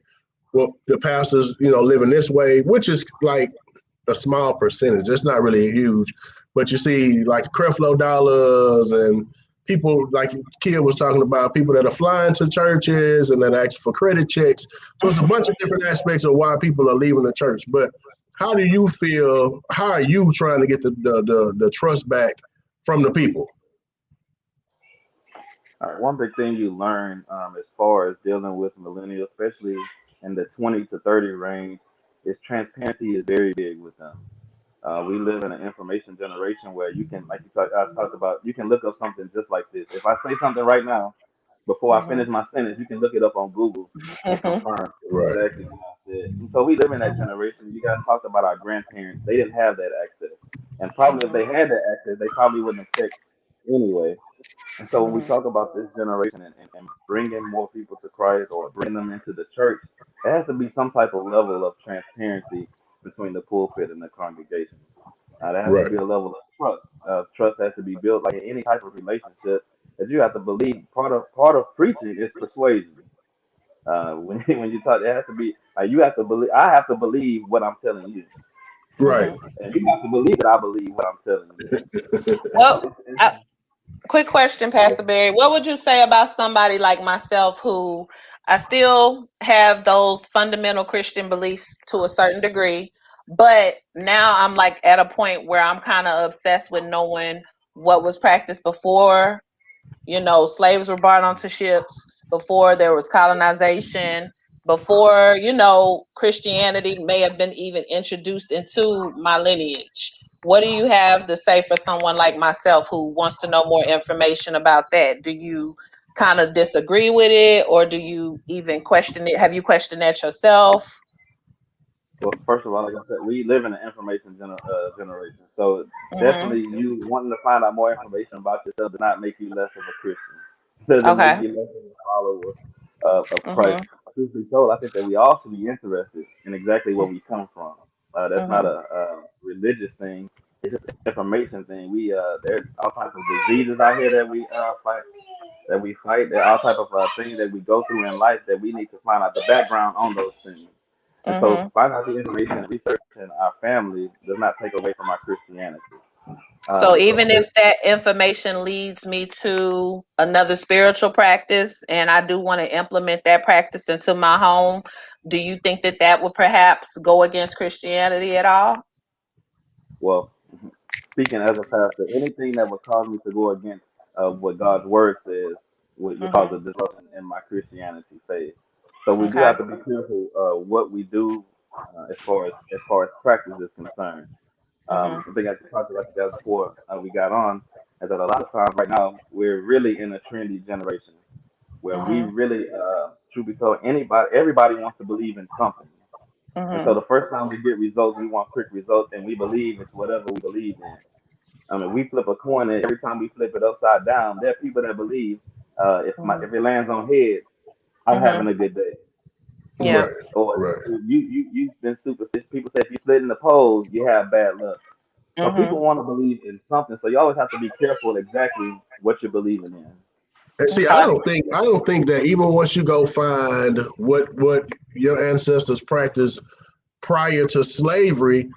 well, the pastors, live in this way, which is like a small percentage. It's not really huge, but you see like Creflo dollars and people like Kia was talking about, people that are flying to churches and that ask for credit checks. So it's a bunch of different aspects of why people are leaving the church. But how do you feel? How are you trying to get the trust back from the people? One big thing you learn as far as dealing with millennials, especially in the 20 to 30 range, is transparency is very big with them. We live in an information generation where you can, like I talked about, you can look up something just like this. If I say something right now, before I finish my sentence, you can look it up on Google and confirm Right. exactly what I said. And so we live in that generation. You guys talked about our grandparents; they didn't have that access, and probably if they had that access, they probably wouldn't have checked anyway. And so when we talk about this generation and bringing more people to Christ or bringing them into the church, there has to be some type of level of transparency between the pulpit and the congregation. There has to Right. be a level of trust. Trust has to be built like in any type of relationship. That you have to believe. Part of preaching is persuasion. When you talk, it has to be like you have to believe. I have to believe what I'm telling you, Right. and you have to believe that I believe what I'm telling you. And so Well, quick question, Pastor Barry. What would you say about somebody like myself who I still have those fundamental Christian beliefs to a certain degree, but now I'm like at a point where I'm kind of obsessed with knowing what was practiced before, slaves were brought onto ships, before there was colonization, before, Christianity may have been even introduced into my lineage. What do you have to say for someone like myself who wants to know more information about that? Do you kind of disagree with it, or do you even question it? Have you questioned that yourself? Well, first of all, like I said, we live in an information generation. So Hmm. definitely, you wanting to find out more information about yourself does not make you less of a Christian. Doesn't make Okay. you less of a follower of Christ. Hmm. Truth be told, I think that we all should be interested in exactly where we come from. That's not Hmm. a religious thing. It's just an information thing. There's all types of diseases out here that we fight. That we fight. There are all type of things that we go through in life that we need to find out the background on those things. And so Hmm. finding out the information and researching our family does not take away from our Christianity. So Um, even if that information leads me to another spiritual practice and I do want to implement that practice into my home, do you think that that would perhaps go against Christianity at all? well, speaking as a pastor, anything that would cause me to go against what God's word says would cause Hmm. a disruption in my Christianity faith. So we do Okay. have to be careful what we do as far as practice is concerned. Hmm. I think I talked about that before we got on, is that a lot of times right now we're really in a trendy generation where we Hmm. really, truth be told, everybody wants to believe in something. And so Hmm. the first time we get results, we want quick results, and we believe it's whatever we believe in. I mean, we flip a coin, and every time we flip it upside down, there are people that believe if it lands on head, I'm Hmm. having a good day. Yeah. Right. Or Right. you've been superstitious. People say if you split in the pole, you have bad luck. So Hmm. people want to believe in something. So you always have to be careful exactly what you're believing in. And see, I Okay. don't think that even once you go find what your ancestors practiced prior to slavery,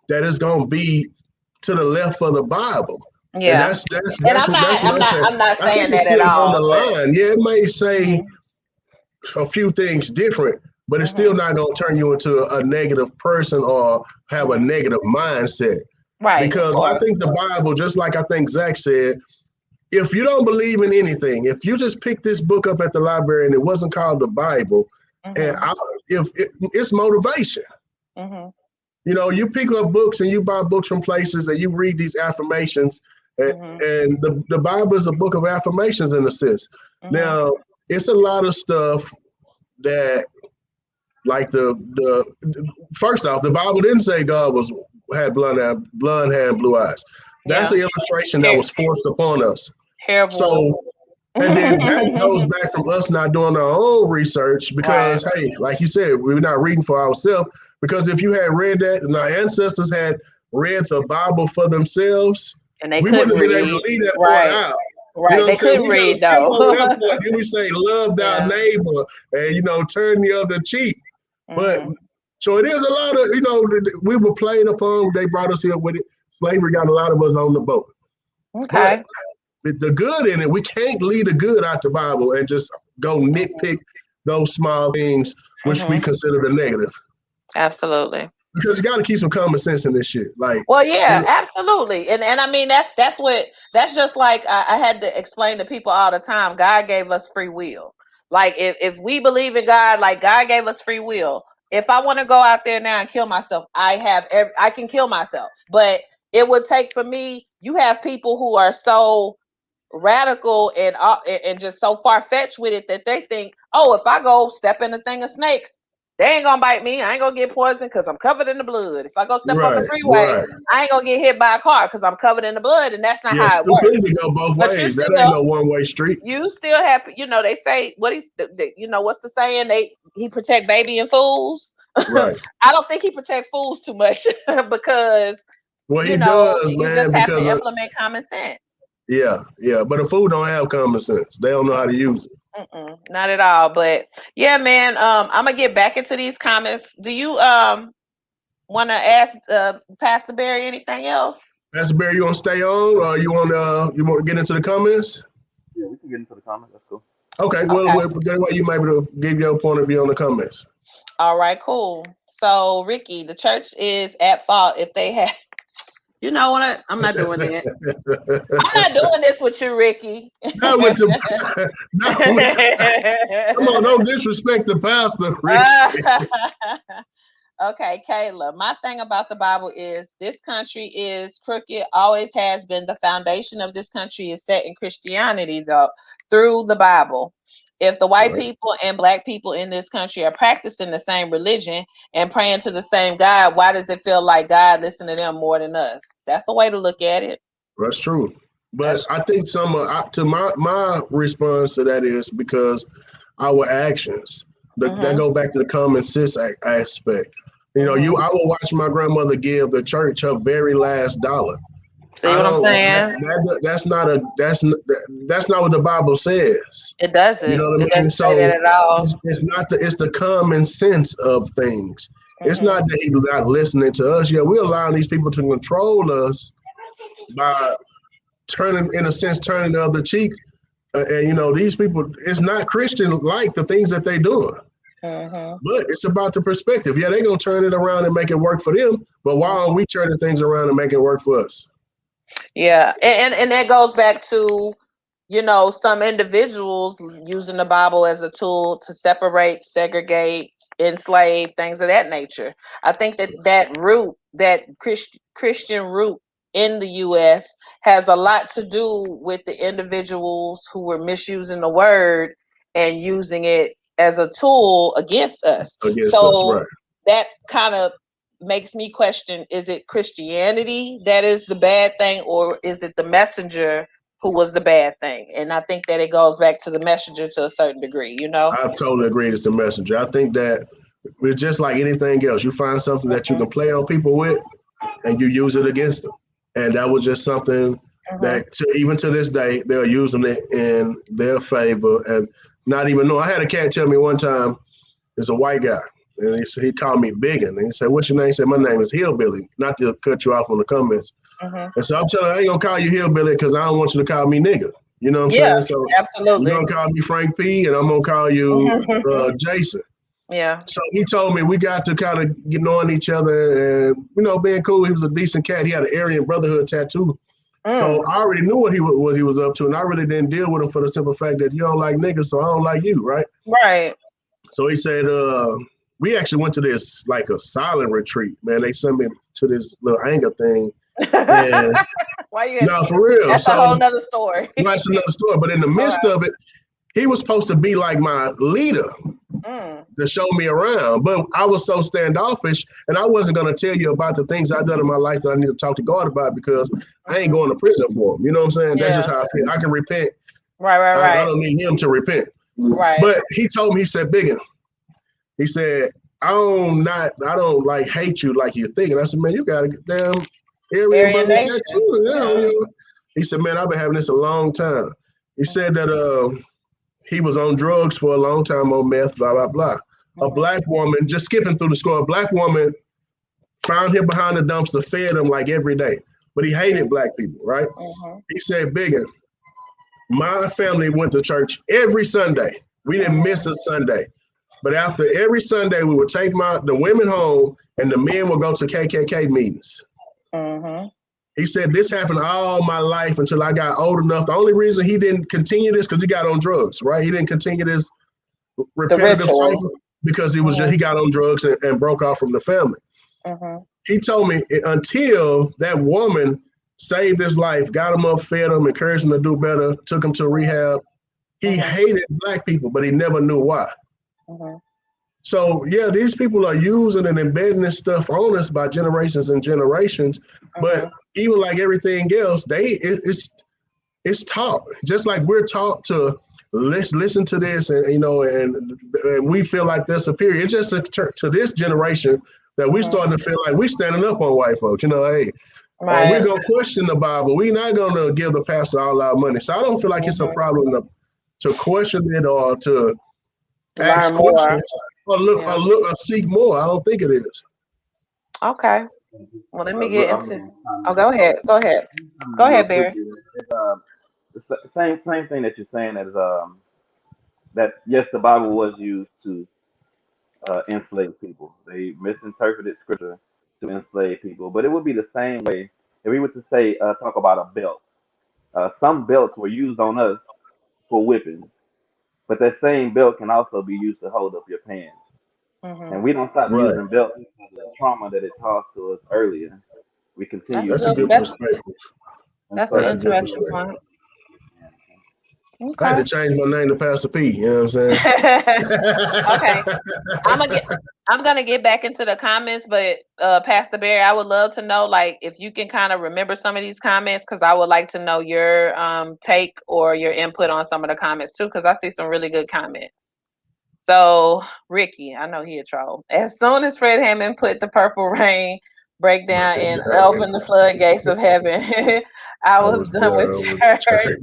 that is going to be to the left of the Bible. And Yeah. And that's what I said. I'm not I think saying it's that at still on all, the but line. Yeah, it may say hmm. a few things different, but it's still Hmm. not going to turn you into a negative person or have a Hmm. negative mindset. Right, of Because I course. think the Bible, just like I think Zach said, if you don't believe in anything, if you just picked this book up at the library and it wasn't called the Bible, and Hmm. if it's motivation. Hmm. You pick up books and you buy books from places and you read these affirmations, Hmm. and the Bible is a book of affirmations in a sense. Hmm. Now, it's a lot of stuff that, like the first off, the Bible didn't say God had blonde hair and blue eyes. That's Yeah. an illustration that Hair, was forced upon us. hair of wool. So, and then that goes back from us not doing our own research Right. because, hey, like you said, we're not reading for ourselves. Because if you had read that and our ancestors had read the Bible for themselves, And they we wouldn't couldn't have been able read. to leave that part Right. out. You know Right. what I'm They saying? couldn't We got to read skip though. over that part. Then we say, love thy Yeah. neighbor, and turn the other cheek. But so it is a lot of, we were played upon. They brought us here with it. Slavery got a lot of us on the boat. Okay. But the good in it, we can't leave the good out the Bible and just go nitpick those small things which we consider the negative. Absolutely. Because you got to keep some common sense in this shit. Like, well, yeah, absolutely. And I mean, that's just like I had to explain to people all the time. God gave us free will. Like if we believe in God, like God gave us free will. If I want to go out there now and kill myself, I can kill myself. But it would take for me, you have people who are so radical and just so far-fetched with it that they think, oh, if I go step in a thing of snakes, they ain't gonna bite me. I ain't gonna get poisoned because I'm covered in the blood. If I go step on the freeway, I ain't gonna get hit by a car because I'm covered in the blood, and that's not how it works. Stupidity go both ways. That ain't no one-way street. You still have, they say what's the saying? He protect baby and fools. Right. I don't think he protect fools too much because he does, you man. just have to implement common sense. Yeah, but a fool don't have common sense. They don't know how to use it. Not at all. But yeah, man, I'm gonna get back into these comments. Do you want to ask Pastor Barry anything else? Pastor Barry, you want to stay on, or you want to get into the comments? Yeah, we can get into the comments. That's cool. Okay. Well, that way you might be able to give your point of view on the comments. All right, cool. So, Ricky, the church is at fault if they have. You know what? I'm not doing it. I'm not doing this with you, Ricky. Come on, don't disrespect the pastor, Ricky. Okay, Kayla. My thing about the Bible is this country is crooked, always has been. The foundation of this country is set in Christianity, though, through the Bible. If the white people and black people in this country are practicing the same religion and praying to the same God, why does it feel like God listens to them more than us? That's a way to look at it. That's true. But I think my response to that is because our actions, that go back to the common sense aspect. I will watch my grandmother give the church her very last dollar. See what I'm saying? That's not what the Bible says. It doesn't. You know what I mean? It doesn't say that at all. It's not it's the common sense of things. It's not that he's not listening to us. Yeah, we're allowing these people to control us by turning the other cheek. And these people, it's not Christian like the things that they doing. But it's about the perspective. Yeah, they're gonna turn it around and make it work for them. But why aren't we turning things around and making it work for us? Yeah, and that goes back to, some individuals using the Bible as a tool to separate, segregate, enslave, things of that nature. I think that Christian root in the U.S. has a lot to do with the individuals who were misusing the word and using it as a tool against us. That kind of makes me question, is it Christianity that is the bad thing, or is it the messenger who was the bad thing? And I think that it goes back to the messenger to a certain degree, I totally agree it's the messenger. I think that it's just like anything else. You find something that you can play on people with and you use it against them. And that was just something that even to this day, they're using it in their favor and not even know. I had a cat tell me one time, it's a white guy. And he called me Biggin. And he said, "What's your name?" He said, "My name is Hillbilly." Not to cut you off on the comments. And so I'm telling you, I ain't gonna call you Hillbilly because I don't want you to call me nigga. You know what I'm saying? So absolutely. You're gonna call me Frank P, and I'm gonna call you Jason. Yeah. So he told me we got to kind of get knowing each other and being cool. He was a decent cat. He had an Aryan Brotherhood tattoo. So I already knew what he was up to, and I really didn't deal with him for the simple fact that you don't like niggas, so I don't like you, right? Right. So he said, we actually went to this like a silent retreat, man. They sent me to this little anger thing. And why you? No, for real. That's a whole nother story. That's another story. But in the midst of it, he was supposed to be like my leader to show me around. But I was so standoffish, and I wasn't going to tell you about the things I've done in my life that I need to talk to God about because I ain't going to prison for them. You know what I'm saying? That's just how I feel. I can repent. Right. I don't need him to repent. Right. But he told me, he said, Biggin, he said, I don't like hate you like you're thinking. I said, man, you got a damn Aryan tattoo. He said, man, I've been having this a long time. He said that he was on drugs for a long time on meth, blah, blah, blah. a black woman, just skipping through the score, a black woman found him behind the dumpster, fed him like every day. But he hated black people, right? He said, Biggin, my family went to church every Sunday. We didn't miss a Sunday. But after every Sunday, we would take the women home and the men would go to KKK meetings. He said, this happened all my life until I got old enough. The only reason he didn't continue this because he got on drugs, right? He didn't continue this repetitive cycle because he got on drugs and broke off from the family. He told me until that woman saved his life, got him up, fed him, encouraged him to do better, took him to rehab. He hated black people, but he never knew why. So yeah, these people are using and embedding this stuff on us by generations and generations. But even like everything else, it's taught. Just like we're taught to listen to this, and and we feel like they're superior. It's just to this generation that we're starting to feel like we're standing up on white folks. Hey, we're gonna question the Bible. We're not gonna give the pastor all our money. So I don't feel like it's a problem to question it or to ask questions or look or seek more. I don't think it is. Okay. Well, let me get into. Oh, go ahead. Go ahead, Barry. The same thing that you're saying is that yes, the Bible was used to enslave people. They misinterpreted scripture to enslave people. But it would be the same way if we were to say talk about a belt. Some belts were used on us for whipping. But that same belt can also be used to hold up your pants. And we don't stop using belts because of the trauma that it caused to us earlier. We continue. That's a good perspective. That's an interesting point. Okay. I had to change my name to Pastor P. You know what I'm saying? Okay. I'm gonna get back into the comments, but Pastor Barry, I would love to know, like, if you can kind of remember some of these comments, because I would like to know your take or your input on some of the comments too, because I see some really good comments. So Ricky, I know he a troll. As soon as Fred Hammond put the Purple Rain breakdown and open the floodgates of heaven, I was done with church.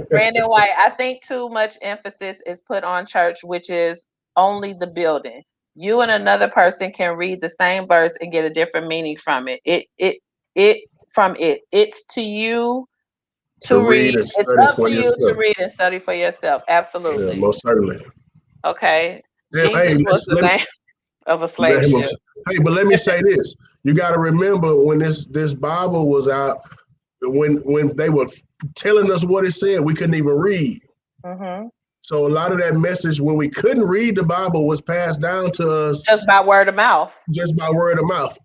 Brandon White, I think too much emphasis is put on church, which is only the building. You and another person can read the same verse and get a different meaning from it. It's to you to read. It's up to you to read and study for yourself. Absolutely. Yeah, most certainly. Okay. Jesus was the name of a slave ship. Hey, but let me say this. You got to remember when this Bible was out, when they were telling us what it said, we couldn't even read. So a lot of that message, when we couldn't read the Bible, was passed down to us just by word of mouth.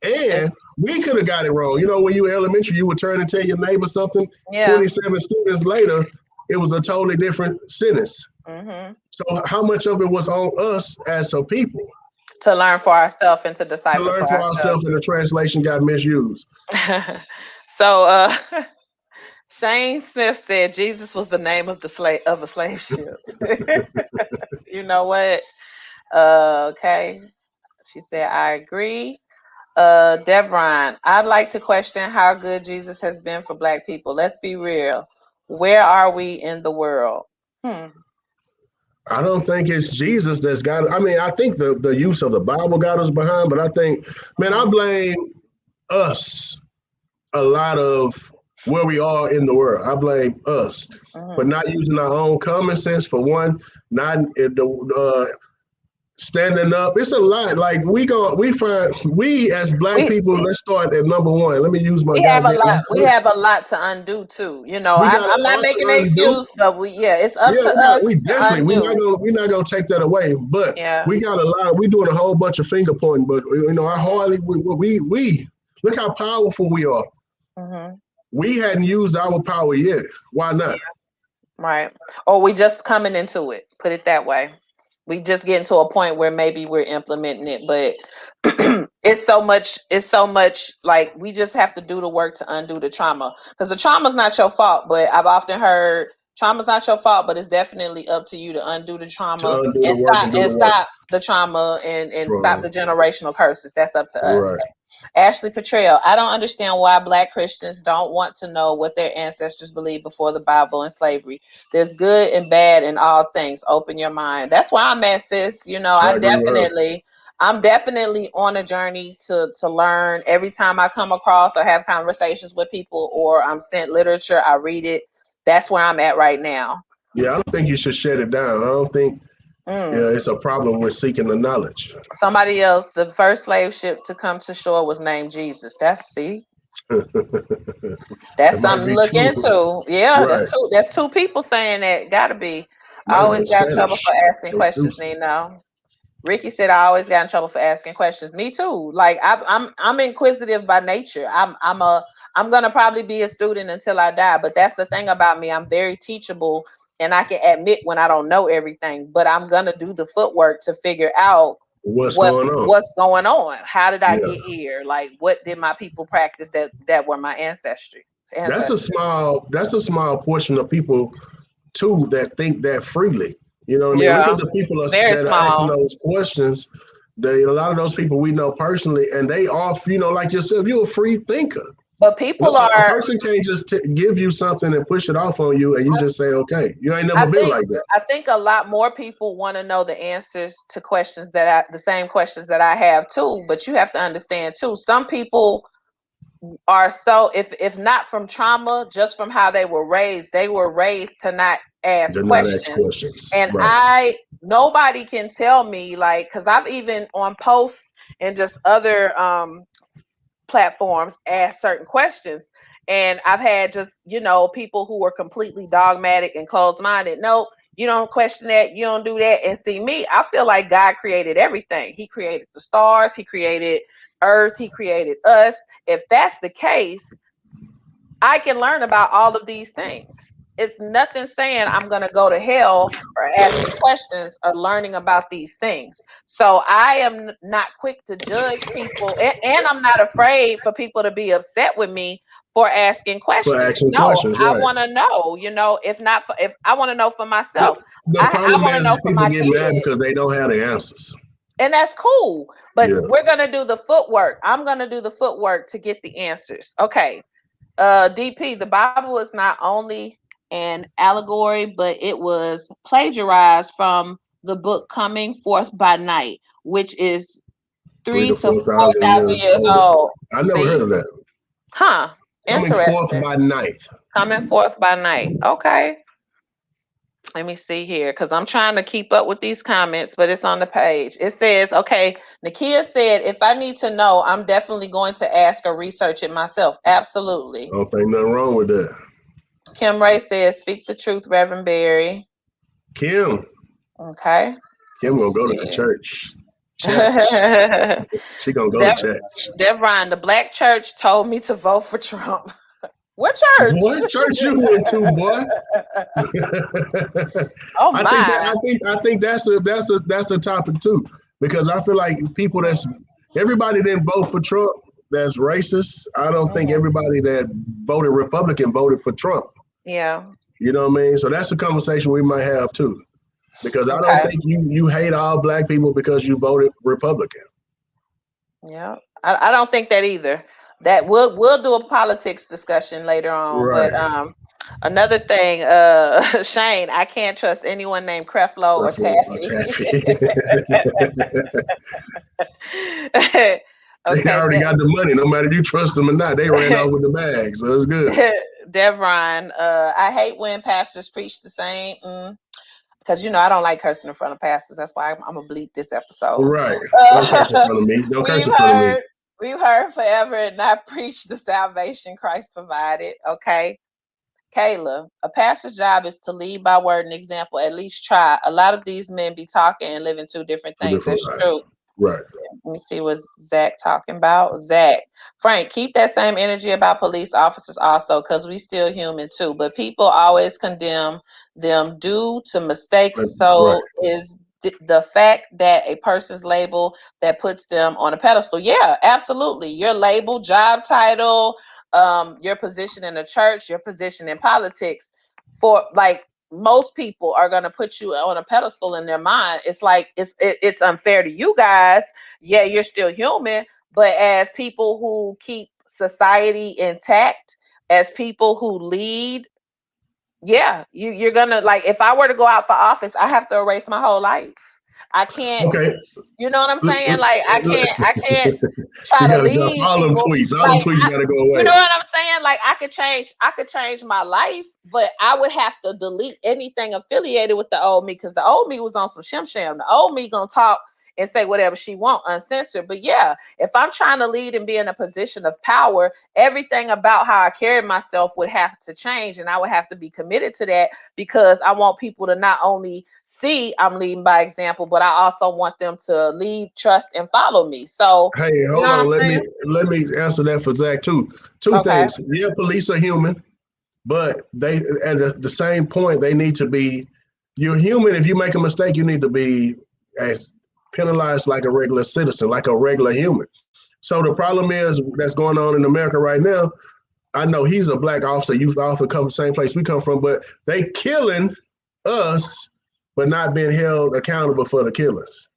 And we could have got it wrong. When you were elementary, you would turn and tell your neighbor something. 27 students later, it was a totally different sentence. So how much of it was on us as a people? To learn for ourselves and to decipher for ourselves, and the translation got misused. So Shane Smith said Jesus was the name of a slave ship. You know what? Okay. She said, I agree. Devron, I'd like to question how good Jesus has been for Black people. Let's be real. Where are we in the world? I don't think it's Jesus that's got it. I mean, I think the use of the Bible got us behind, but I think, man, I blame us a lot of where we are in the world. I blame us for not using our own common sense, for one, not standing up. It's a lot. Like we as Black people, let's start at number one. Let me use my. We have a lot to undo too. I'm not making an excuse, but it's up to us. We're not gonna take that away. But we got a lot. We're doing a whole bunch of finger pointing. But I hardly we look how powerful we are. We hadn't used our power yet. Why not? Right. Or we just coming into it. Put it that way. We just getting to a point where maybe we're implementing it, but it's so much like we just have to do the work to undo the trauma, because the trauma is not your fault. But I've often heard Trauma's not your fault, but it's definitely up to you to undo the trauma to undo the and work and do the work. stop the trauma and stop the Right. generational curses. That's up to us. Right. Ashley Petrail, I don't understand why Black Christians don't want to know what their ancestors believed before the Bible and slavery. There's good and bad in all things. Open your mind. That's why I'm at, sis. You know, I agree with her. I'm definitely on a journey to learn. Every time I come across or have conversations with people or I'm sent literature, I read it. That's where I'm at right now. Yeah, I don't think you should shut it down. I don't think it's a problem with seeking the knowledge. Somebody else, the first slave ship to come to shore was named Jesus. That's That might something to be look true. into. Yeah, Right. that's two people saying that. Gotta be. I Might have been always got in trouble Spanish. for asking Those questions, deuces. Nino. Ricky said I always got in trouble for asking questions. Me too. Like I'm inquisitive by nature. I'm gonna probably be a student until I die. But that's the thing about me. I'm very teachable, and I can admit when I don't know everything. But I'm gonna do the footwork to figure out What's going on? what's going on. How did I Yeah. get here? Like what did my people practice that were my ancestry? That's a small portion of people too that think that freely. You know what I mean? Look Yeah, at the people very that are asking small. those questions. A lot of those people we know personally, and they are, like yourself, you're a free thinker. But people A are. person can't just give you something and push it off on you, and you just say, okay. You ain't never been like that. I think a lot more people want to know the answers to questions the same questions that I have too. But you have to understand too, some people are so if not from trauma, just from how they were raised to not ask They're not ask questions. questions. And Right. nobody can tell me, like, because I've even on posts and just other platforms asked certain questions, and I've had just people who were completely dogmatic and closed-minded. Nope, you don't question that, you don't do that. And see, me, I feel like God created everything. He created the stars, he created earth, he created us. If that's the case, I can learn about all of these things. It's nothing saying I'm going to go to hell for asking questions or learning about these things. So I am not quick to judge people, and I'm not afraid for people to be upset with me for asking For questions. asking No, questions, I right. want to know, if I want to know for myself. The I problem want to know is for people my get mad kids. because they don't have the answers. And that's cool. But Yeah. we're going to do the footwork. I'm going to do the footwork to get the answers. Okay. DP, the Bible is not only an allegory, but it was plagiarized from the book Coming Forth by Night, which is 3,000 to to 4,000 4,000 years years older. old. I never See? heard of that. Huh. Coming forth Interesting. by night. Coming Forth by Night. Okay. Let me see here, because I'm trying to keep up with these comments, but it's on the page. It says, okay, Nakia said, if I need to know, I'm definitely going to ask or research it myself. Absolutely. I don't think nothing wrong with that. Kim Ray says, speak the truth, Reverend Barry. Kim. Okay. Kim gonna go to the church. She gonna go to church. Devron, the black church told me to vote for Trump. What church? What church you went to, boy? Oh my! I think that's a topic too, because I feel like everybody didn't vote for Trump. That's racist. I don't think everybody that voted Republican voted for Trump. Yeah. You know what I mean? So that's a conversation we might have too, because I don't think you hate all black people because you voted Republican. Yeah, I don't think that either. That we'll do a politics discussion later on. Right. But another thing, Shane, I can't trust anyone named Creflo or Taffy. Okay, they already got the money. No matter if you trust them or not, they ran off with the bag, so it's good. Devron, I hate when pastors preach the same. Because I don't like cursing in front of pastors. That's why I'm gonna bleep this episode. Right. Don't curse in front of me. Don't curse in front of me. We've heard forever and not preach the salvation Christ provided. Okay. Kayla, a pastor's job is to lead by word and example. At least try. A lot of these men be talking and living two different things. That's true. Right. Let me see what Zach talking about. Zach, Frank, keep that same energy about police officers also, because we still human too. But people always condemn them due to mistakes. So is the fact that a person's label that puts them on a pedestal. Yeah, absolutely. Your label, job title, your position in the church, your position in politics for like most people are going to put you on a pedestal in their mind. It's like it's unfair to you guys. Yeah, you're still human, but as people who keep society intact, as people who lead, yeah, you're gonna, like, if I were to go out for office, I have to erase my whole life. I can't, Okay. you know what I'm saying? Like I can't try You to gotta drop lead all them people. tweets. All them Like tweets gotta go you away. know what I'm saying? Like I could change my life, but I would have to delete anything affiliated with the old me, because the old me was on some shim sham. The old me gonna talk and say whatever she want uncensored. But yeah, if I'm trying to lead and be in a position of power, everything about how I carry myself would have to change, and I would have to be committed to that, because I want people to not only see I'm leading by example, but I also want them to lead, trust, and follow me. So Hey, you know hold what I'm on. saying? Let me answer that for Zach too. Two Okay. things. Yeah, police are human, but they at the same point they need to be. You're human. If you make a mistake, you need to be as penalized like a regular citizen, like a regular human. So the problem is that's going on in America right now. I know he's a black officer, youth officer, come from the same place we come from, but they killing us, but not being held accountable for the killers.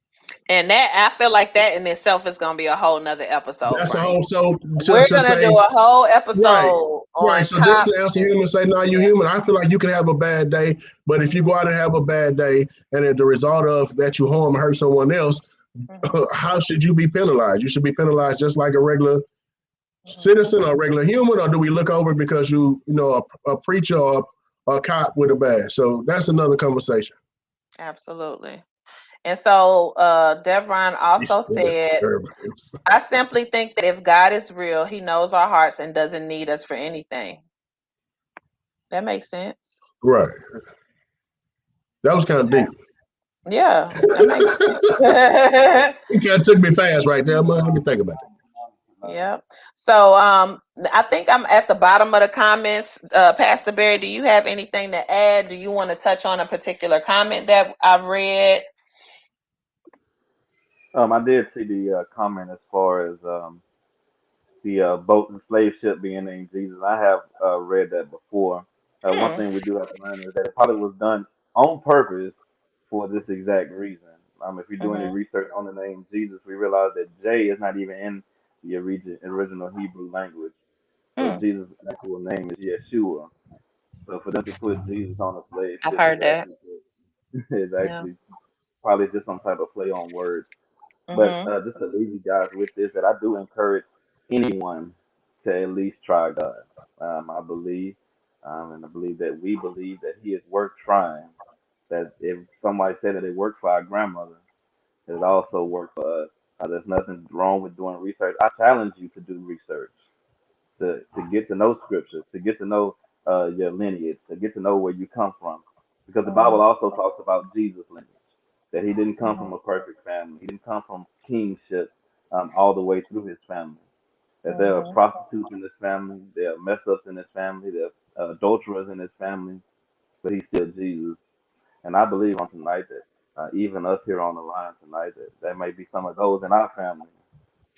And that, I feel like that in itself is gonna be a whole nother episode, That's a Frank. whole so We're to gonna do say a whole right. episode Right. on So just to cops answer and him and say, no, you're yeah. human. I feel like you can have a bad day, but if you go out and have a bad day and as the result of that you harm or hurt someone else, Mm-hmm. how should you be penalized? You should be penalized just like a regular Mm-hmm. citizen or a regular human, or do we look over because you know, a preacher or a cop with a badge? So that's another conversation. Absolutely. And so Devron It's also still said, disturbing. I simply think that if God is real, he knows our hearts and doesn't need us for anything. That makes sense. Right. That was kind of Okay. deep. Yeah, that makes sense. It kind of took me fast right there, man. Let me think about that. Yep. So I think I'm at the bottom of the comments. Pastor Barry, do you have anything to add? Do you want to touch on a particular comment that I've read? I did see the comment as far as the boat and slave ship being named Jesus. I have read that before. One Hmm. thing we do have to learn is that it probably was done on purpose for this exact reason. If you do any Hmm. research on the name Jesus, we realize that J is not even in the original Hebrew language. So Hmm. Jesus' actual name is Yeshua. So for them to put Jesus on a slave I've ship is heard that. actually is Yeah. actually probably just some type of play on words. But Hmm. just to leave you guys with this, that I do encourage anyone to at least try God. I believe, and I believe that we believe that He is worth trying. That if somebody said that it worked for our grandmother, it also worked for us. There's nothing wrong with doing research. I challenge you to do research, to get to know scriptures, to get to know your lineage, to get to know where you come from. Because the Bible Hmm. also talks about Jesus' lineage, that he didn't come from Hmm. a perfect family. He didn't come from kingship all the way through his family. That there are Hmm. prostitutes in this family, there are mess ups in this family, there are adulterers in this family, but he's still Jesus. And I believe on tonight that even us here on the line tonight, that there may be some of those in our family,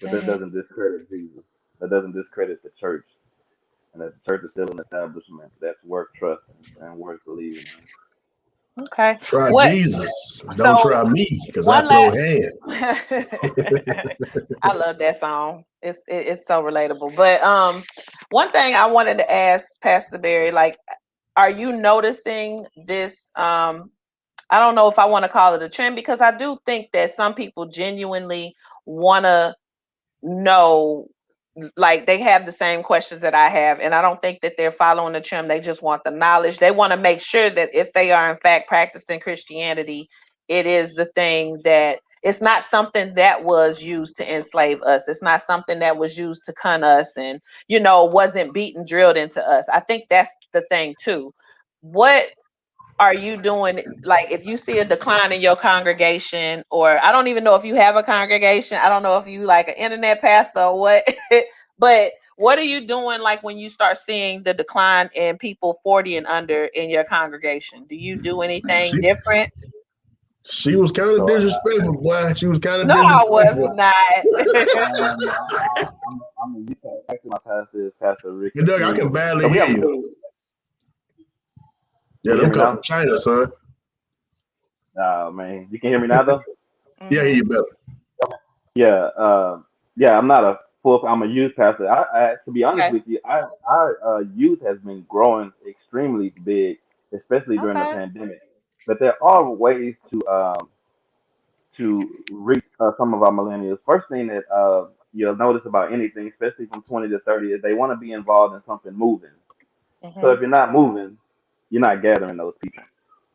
but that Hmm. doesn't discredit Jesus. That doesn't discredit the church, and that the church is still an establishment that's worth trusting and worth believing in. Okay. Try What? Jesus. Don't So try me because I one throw last. hands. I love that song. It's so relatable. But one thing I wanted to ask Pastor Barry, like, are you noticing this? I don't know if I want to call it a trend, because I do think that some people genuinely want to know, like, they have the same questions that I have, and I don't think that they're following the trend. They just want the knowledge. They want to make sure that if they are in fact practicing Christianity, it is the thing that it's not something that was used to enslave us. It's not something that was used to con us and, wasn't beaten, drilled into us. I think that's the thing too. What are you doing? Like, if you see a decline in your congregation, or I don't even know if you have a congregation, I don't know if you like an internet pastor or what, but what are you doing, like, when you start seeing the decline in people 40 and under in your congregation? Do you do anything She different? she was kind of So disrespectful, boy. She was kind of No, I was disrespectful. not. you can actually my pastor is Pastor Ricky You know, I Smith. can barely So we hear have a you. good. Yeah, Can you them hear me come from now? China, son. Oh man, you can hear me now though. Yeah, Mm-hmm. you better. Yeah, yeah. I'm not a full. I'm a youth pastor. To be honest Okay. with you, our youth has been growing extremely big, especially during the Okay. pandemic. But there are ways to reach some of our millennials. First thing that you'll notice about anything, especially from 20 to 30, is they want to be involved in something moving. So Mm-hmm. if you're not moving, you're not gathering those people.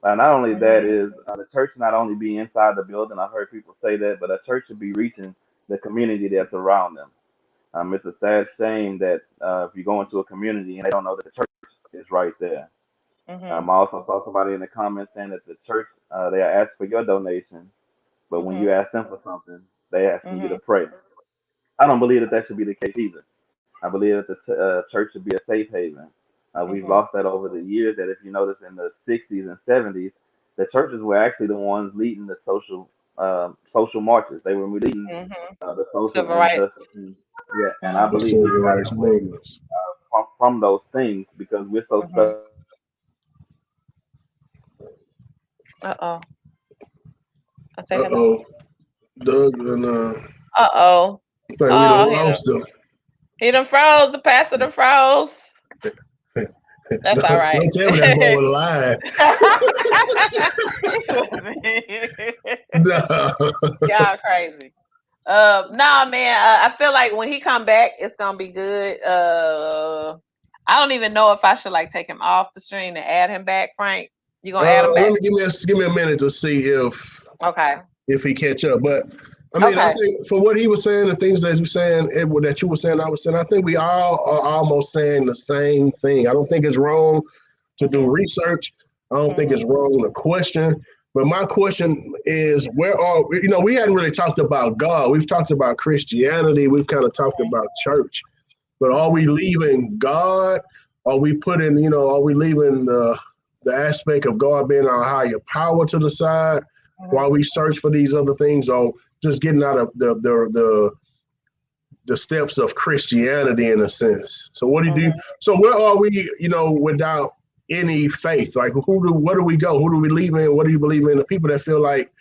Not only that Mm-hmm. is the church not only be inside the building. I've heard people say that, but a church should be reaching the community that's around them. It's a sad shame that if you go into a community and they don't know that the church is right there. Mm-hmm. I also saw somebody in the comments saying that the church they are asked for your donation, but when Mm-hmm. you ask them for something, they asking you Mm-hmm. to pray. I don't believe that that should be the case either. I believe that the church should be a safe haven. We've Mm-hmm. lost that over the years. That if you notice in the 60s and 70s, the churches were actually the ones leading the social marches. They were leading Mm-hmm. the social Civil injustice. rights. Yeah, and I Mm-hmm. The believe civil we've gotten rights away movements. from those things because we're so Mm-hmm. stuck. Uh-oh. I say Uh hello. oh, Doug, and Uh-oh. I think we Oh, done lost him. he done froze. The pastor done froze. That's all right. Don't tell me that boy was lying. No. Y'all crazy. Nah, man. I feel like when he come back, it's gonna be good. I don't even know if I should like take him off the stream and add him back, Frank. You gonna add him Let back? me give me a minute to see Okay. if he catch up. But I mean, I Okay. think for what he was saying, the things that you saying, Edward, that you were saying, I was saying, I think we all are almost saying the same thing. I don't think it's wrong to do Mm-hmm. research. I don't think Mm-hmm. it's wrong to question. But my question is, where are we hadn't really talked about God. We've talked about Christianity. We've kind of talked about church. But are Mm-hmm. we leaving God? Are we putting, are we leaving the aspect of God being our higher power to the side while we search for these other things, or just getting out of the steps of Christianity in a sense? So what do you do? Mm-hmm. So where are we, without any faith? Like where do we go? Who do we believe in? What do you believe in? The people that feel like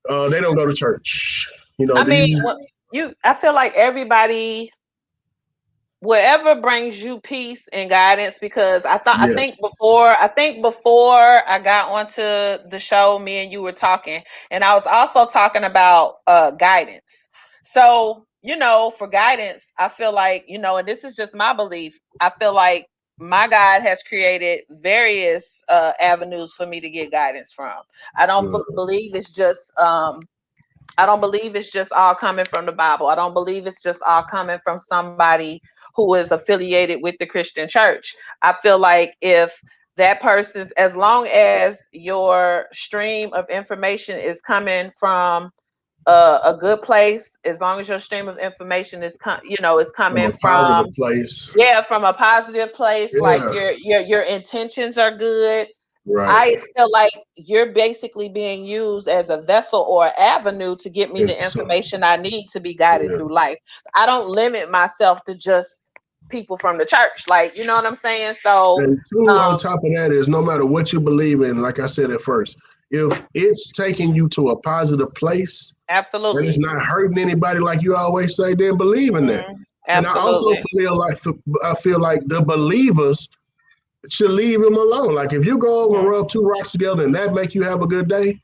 they don't go to church. I Do mean, you? I feel like everybody, whatever brings you peace and guidance, because Yes. I think before I got onto the show, me and you were talking, and I was also talking about guidance. So, for guidance, I feel like, and this is just my belief, I feel like my God has created various avenues for me to get guidance from. I don't believe it's just I don't believe it's just all coming from the Bible. I don't believe it's just all coming from somebody who is affiliated with the Christian church. I feel like if that person's, as long as your stream of information is coming from a good place, as long as your stream of information is From coming a positive from, place. yeah, from a positive place, like Yeah. your intentions are good. Right. I feel like you're basically being used as a vessel or avenue to get me the It's information I need to be guided yeah. through life. I don't limit myself to just people from the church. Like, you know what I'm saying? So, And two, on um, top of that, is no matter what you believe in, like I said at first, if it's taking you to a positive place and it's absolutely. not hurting anybody, like you always say, then believe in that. Mhm. And I also Absolutely. feel like the believers should leave them alone. Like if you go over and Mhm. rub two rocks together and that make you have a good day,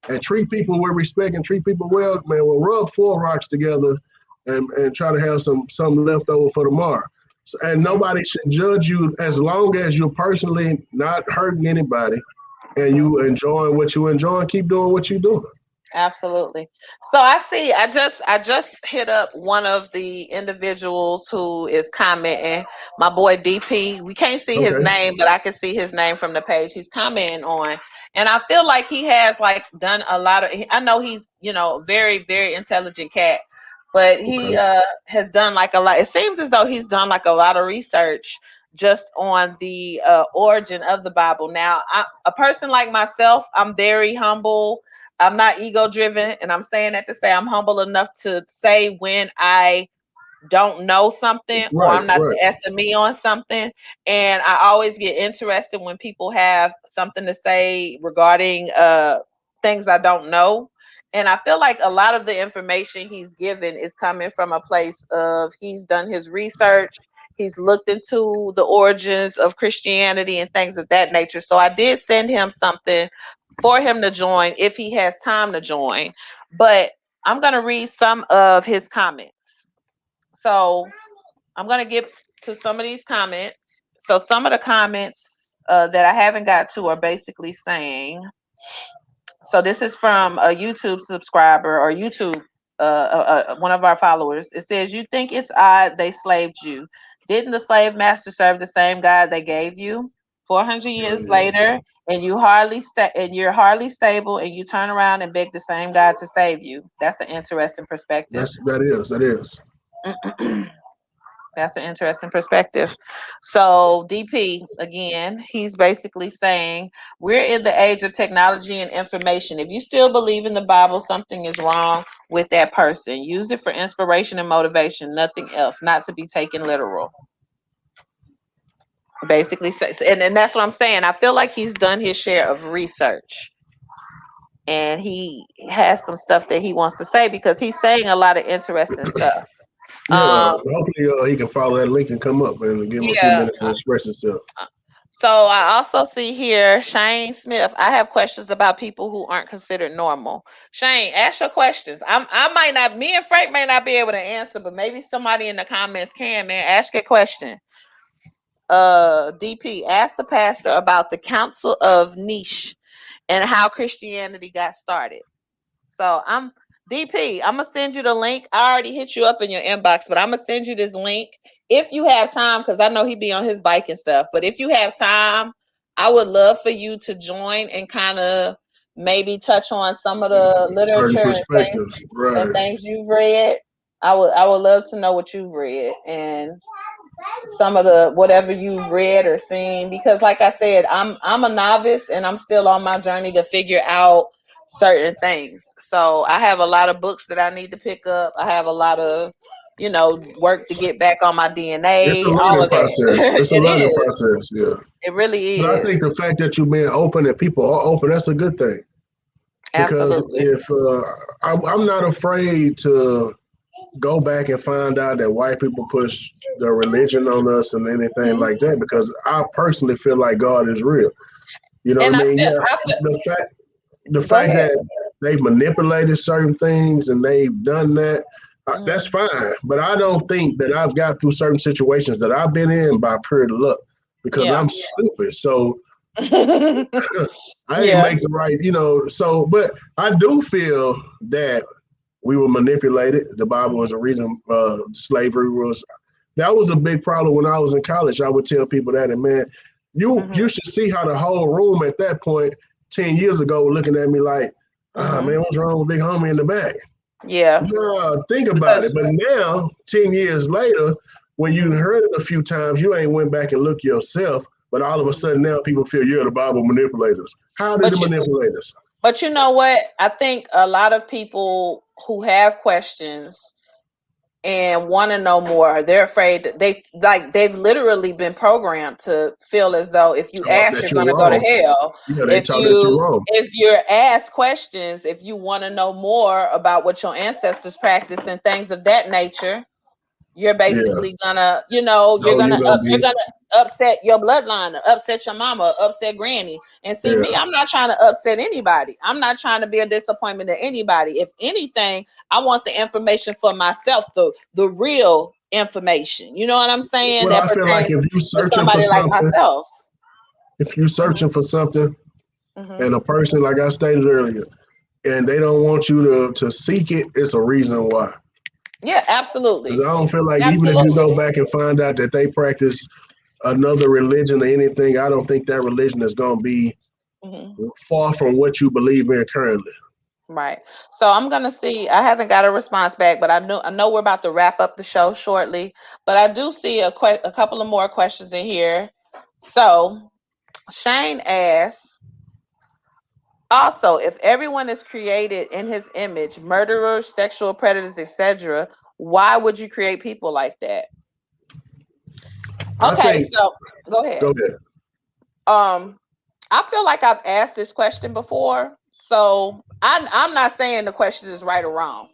and treat people with respect and treat people well, man, we'll rub four rocks together and try to have some left over for tomorrow. So, and Mhm. nobody should judge you as long as you're personally not hurting anybody and Mhm. you enjoying what you enjoy and keep doing what you're doing. Absolutely. So I just hit up one of the individuals who is commenting, my boy DP. We can't see his Okay. name, but I can see his name from the page. He's commenting on, and I feel like he has like done a lot of, I know he's, very, very intelligent cat, but he Okay. has done like a lot. It seems as though he's done like a lot of research just on the origin of the Bible. Now, a person like myself, I'm very humble. I'm not ego driven, and I'm saying that to say I'm humble enough to say when I don't know something, or Right, I'm not right. the SME on something. And I always get interested when people have something to say regarding things I don't know. And I feel like a lot of the information he's given is coming from a place of he's done his research, he's looked into the origins of Christianity and things of that nature. So I did send him something for him to join if he has time to join. But I'm going to read some of his comments. So I'm going to get to some of these comments. So some of the comments that I haven't got to are basically saying, so this is from a YouTube subscriber or YouTube, one of our followers. It says, "You think it's odd they slaved you? Didn't the slave master serve the same God they gave you? 400 Yeah, years yeah. later, and you're hardly stable, and you turn around and beg the same God to save you. That's an interesting perspective." That is. That's an interesting perspective. So, DP, again, he's basically saying we're in the age of technology and information. If you still believe in the Bible, something is wrong with that person. Use it for inspiration and motivation, nothing else, not to be taken literal. Basically, and that's what I'm saying. I feel like he's done his share of research, and he has some stuff that he wants to say because he's saying a lot of interesting stuff. Yeah, Um, hopefully he can follow that link and come up and give him a few yeah. minutes to express himself. So I also see here Shane Smith. I have questions about people who aren't considered normal. Shane, ask your questions. I might not. Me and Frank may not be able to answer, but maybe somebody in the comments can. Man, ask your question. DP, ask the pastor about the Council of Niche and how Christianity got started. So I'm DP. I'm gonna send you the link. I already hit you up in your inbox, but I'm gonna send you this link if you have time, because I know he be on his bike and stuff. But if you have time, I would love for you to join and kind of maybe touch on some of the Certain literature perspectives, and right? things you've read. I would love to know what you've read and some of the whatever you've read or seen, because like I said, I'm a novice and I'm still on my journey to figure out certain things. So I have a lot of books that I need to pick up. I have a lot of work to get back on my It's a DNA, all learning of that. process. It's a It learning is. process. Yeah, It really but I think is. the fact that you're being open and people are open, that's a good thing. Because Absolutely. if I'm not afraid to go back and find out that white people push their religion on us and anything Mhm. like that, because I personally feel like God is real. You know what And I I mean? feel, Yeah, I the go fact ahead. that they've manipulated certain things and they've done that, that's Mhm. fine. But I don't think that I've got through certain situations that I've been in by pure luck because Yeah. I'm stupid. So I didn't Yeah. make the right, So, but I do feel that we were manipulated. The Bible was a reason slavery was. That was a big problem when I was in college. I would tell people that, and man, you Mhm. should see how the whole room at that point 10 years ago were looking at me like, ah Mhm. man, what's wrong with big homie in the back? Yeah. No, think about it. Because But now, 10 years later, when you mhm. heard it a few times, you ain't went back and looked yourself. But all of a Mhm. sudden now people feel you're the Bible manipulators. How did the But manipulators? you know what? I think a lot of people who have questions and want to know more, they're afraid that they've literally been programmed to feel as though if you Taught ask, that you're you're going to go to wrong. hell. Yeah, they If taught that you're you wrong. if you're asked questions, if you want to know more about what your ancestors practiced and things of that nature, you're Yeah. basically gonna, No, you're gonna you're be. gonna upset your bloodline, upset your mama, upset granny. And see, Yeah. me, I'm not trying to upset anybody. I'm not trying to be a disappointment to anybody. If anything, I want the information for myself, the real information. You know what I'm saying? Well, That I feel like pertains if you to searching for somebody like something, myself. if you Hmm. searching for something, Hmm. and a person, like I stated earlier, and they don't want you to seek it, it's a reason why. Yeah, Because absolutely. I don't feel like even if you Absolutely. go back and find out that they practice another religion or anything, I don't think that religion is going to be Hmm. far from what you believe in currently. Right. So I'm gonna see. I haven't got a response back, but I know we're about to wrap up the show shortly. But I do see a couple of more questions in here. So Shane asks, also, if everyone is created in his image, murderers, sexual predators, etc., Why would you create people like that? I Okay, think. so go ahead. Go ahead. I feel like I've asked this question before, so I'm not saying the question is right or wrong,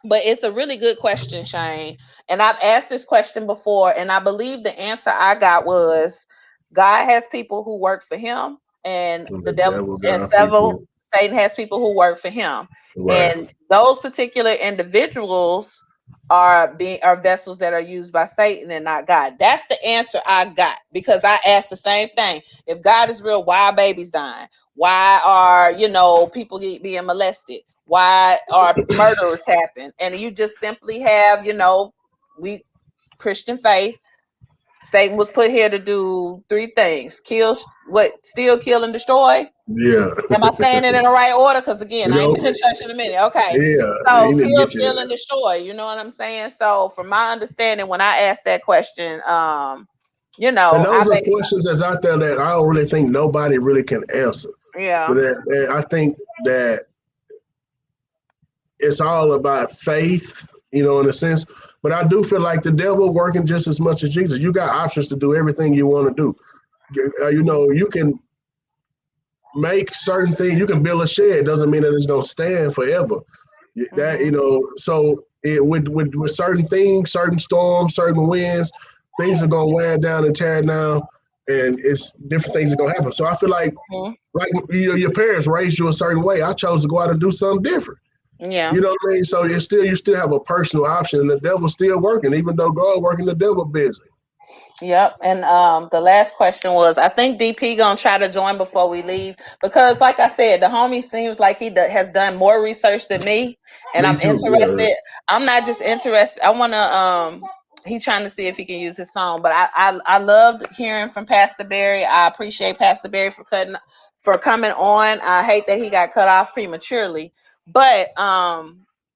but it's a really good question, Shane. And I've asked this question before, and I believe the answer I got was God has people who work for him, and And the the devil devil and got several people. Satan has people who work for him. Right. And those particular individuals are vessels that are used by Satan and not God. That's the answer I got, because I asked the same thing. If God is real, why are babies dying? Why are people being molested? Why are murders happen? And you just simply have we Christian faith. Satan was put here to do three things: steal, kill, and destroy. Yeah. Am I saying it in the right order? Because again, You I ain't know. been in church in a minute. Okay. Yeah. So He didn't kill, get you steal, there. and destroy. You know what I'm saying? So from my understanding, when I asked that question, And I those are questions that's out there that I don't really think nobody really can answer. But yeah. I think that it's all about faith, in a sense. But I do feel like the devil working just as much as Jesus. You got options to do everything you want to do. You can make certain things. You can build a shed. Doesn't mean that it's gonna stand forever. That Mm-hmm. So with certain things, certain storms, certain winds, things are gonna wear down and tear down, and it's different things are gonna happen. So I feel Mm-hmm. like your parents raised you a certain way. I chose to go out and do something different. Yeah. You know what I mean? So you still have a personal option, and the devil's still working, even though God working, the devil busy. Yep. And the last question was, I think DP gonna try to join before we leave, because, like I said, the homie seems like he has done more research than me, and Me I'm too. Yeah. interested. I'm not just interested. I wanna He's trying to see if he can use his phone, but I loved hearing from Pastor Barry. I appreciate Pastor Barry for coming on. I hate that he got cut off prematurely, but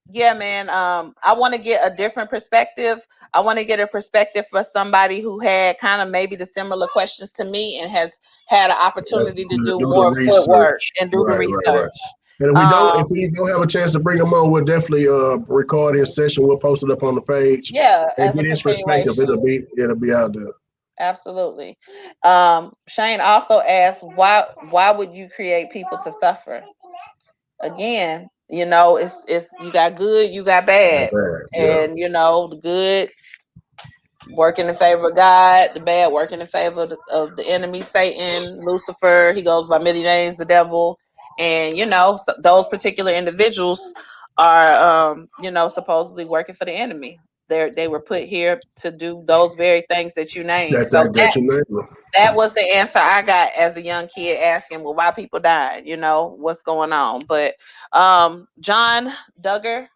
yeah, man. I want to get a different perspective. I want to get a perspective for somebody who had kind of maybe the similar questions to me and has had an opportunity to do Do the more footwork research. and do the Right. research. And if Um, we don't have a chance to bring him on, we'll definitely record his session. We'll post it up on the page yeah, and as a get his perspective. continuation. It'll be out there. Absolutely. Shane also asked, why would you create people to suffer? Again, it's you got good, you got Not bad. bad. Yeah. And the good working in favor of God, the bad working in favor of the enemy, Satan, Lucifer. He goes by many names, the devil. And those particular individuals are supposedly working for the enemy. They were put here to do those very things that you named. That So that that you name. that was the answer I got as a young kid, asking, well, why people died, what's going on. But John Duggar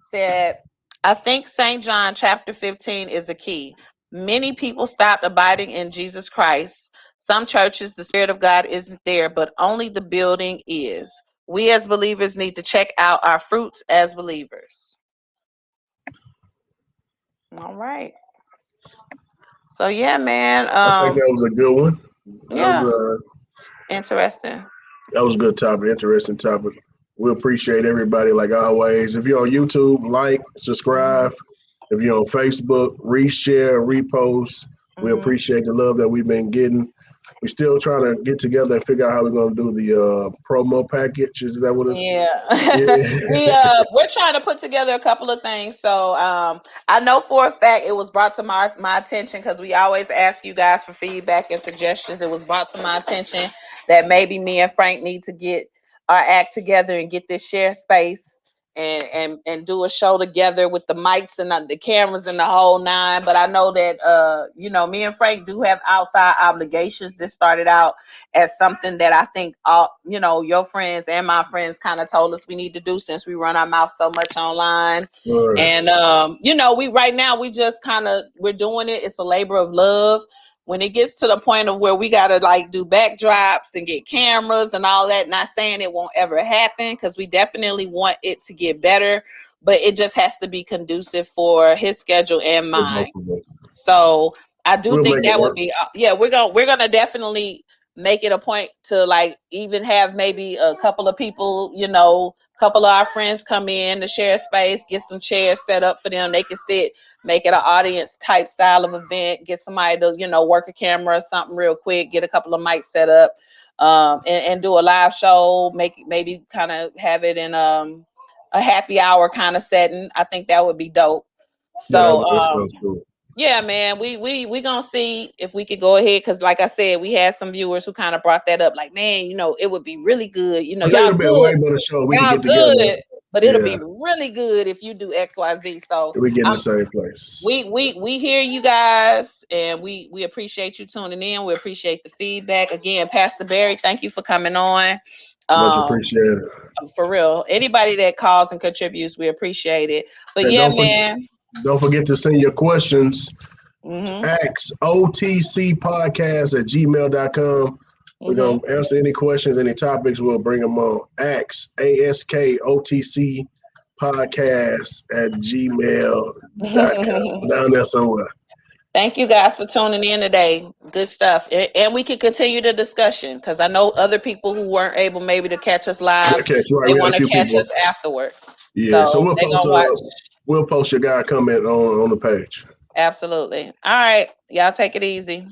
said, I think St. John chapter 15 is a key. Many people stopped abiding in Jesus Christ. Some churches, the Spirit of God isn't there, but only the building is. We as believers need to check out our fruits as believers. All right. So yeah, man. I think that was a good one. That was Yeah, a interesting. a good topic, interesting topic. We appreciate everybody like always. If you're on YouTube, like, Hmm. subscribe. If you're on Facebook, reshare, repost. We Hmm. appreciate the love that we've been getting. We're still trying to get together and figure out how we're going to do the promo package. Is that what it? Yeah. Yeah. We're trying to put together a couple of things. So I know for a fact it was brought to my attention, because we always ask you guys for feedback and suggestions. It was brought to my attention that maybe me and Frank need to get our act together and get this share space and do a show together with the mics and the cameras and the whole nine. But I know that me and Frank do have outside obligations. This started out as something that I think all your friends and my friends kind of told us we need to do, since we run our mouth so much online. All right. And we right now we just we're doing it. It's a labor of love. When it gets to the point of where we gotta like do backdrops and get cameras and all that, not saying it won't ever happen, because we definitely want it to get better, but it just has to be conducive for his schedule and For both mine. of us. So I do We'll think make it that would work. be, yeah, we're gonna definitely make it a point to like even have maybe a couple of people, you know, a couple of our friends come in to share space, get some chairs set up for them. They can sit, make it an audience type style of event, get somebody to, you know, work a camera or something real quick, get a couple of mics set up, and do a live show, make maybe kind of have it in a happy hour kind of setting. I think that would be dope. Yeah, So that sounds cool. yeah, man, we gonna see if we could go ahead, because like I said, we had some viewers who kind of brought that up, like, man, you know, it would be really good, you know, I think y'all it'll be a good, way better show. We can y'all get together. good, but it'll Yeah, be really good if you do XYZ. So we get in um the same place. we hear you guys, and we appreciate you tuning in. We appreciate the feedback. Again, Pastor Barry, thank you for coming on. Much um appreciated. for real, anybody that calls and contributes, we appreciate it. But And yeah, man. don't forget to send your questions to Mm-hmm. ask OTC Podcast at gmail.com. We're Mm-hmm. going to answer any questions, any topics. We'll bring them on. OTC Podcast at gmail.com. Down there somewhere. Thank you guys for tuning in today. Good stuff. And we can continue the discussion, because I know other people who weren't able maybe to catch us live, Okay, so right, they we had want a to few catch people. us afterward. Yeah, so So they're going to we'll post your guy comment on the page. Absolutely. All right. Y'all take it easy.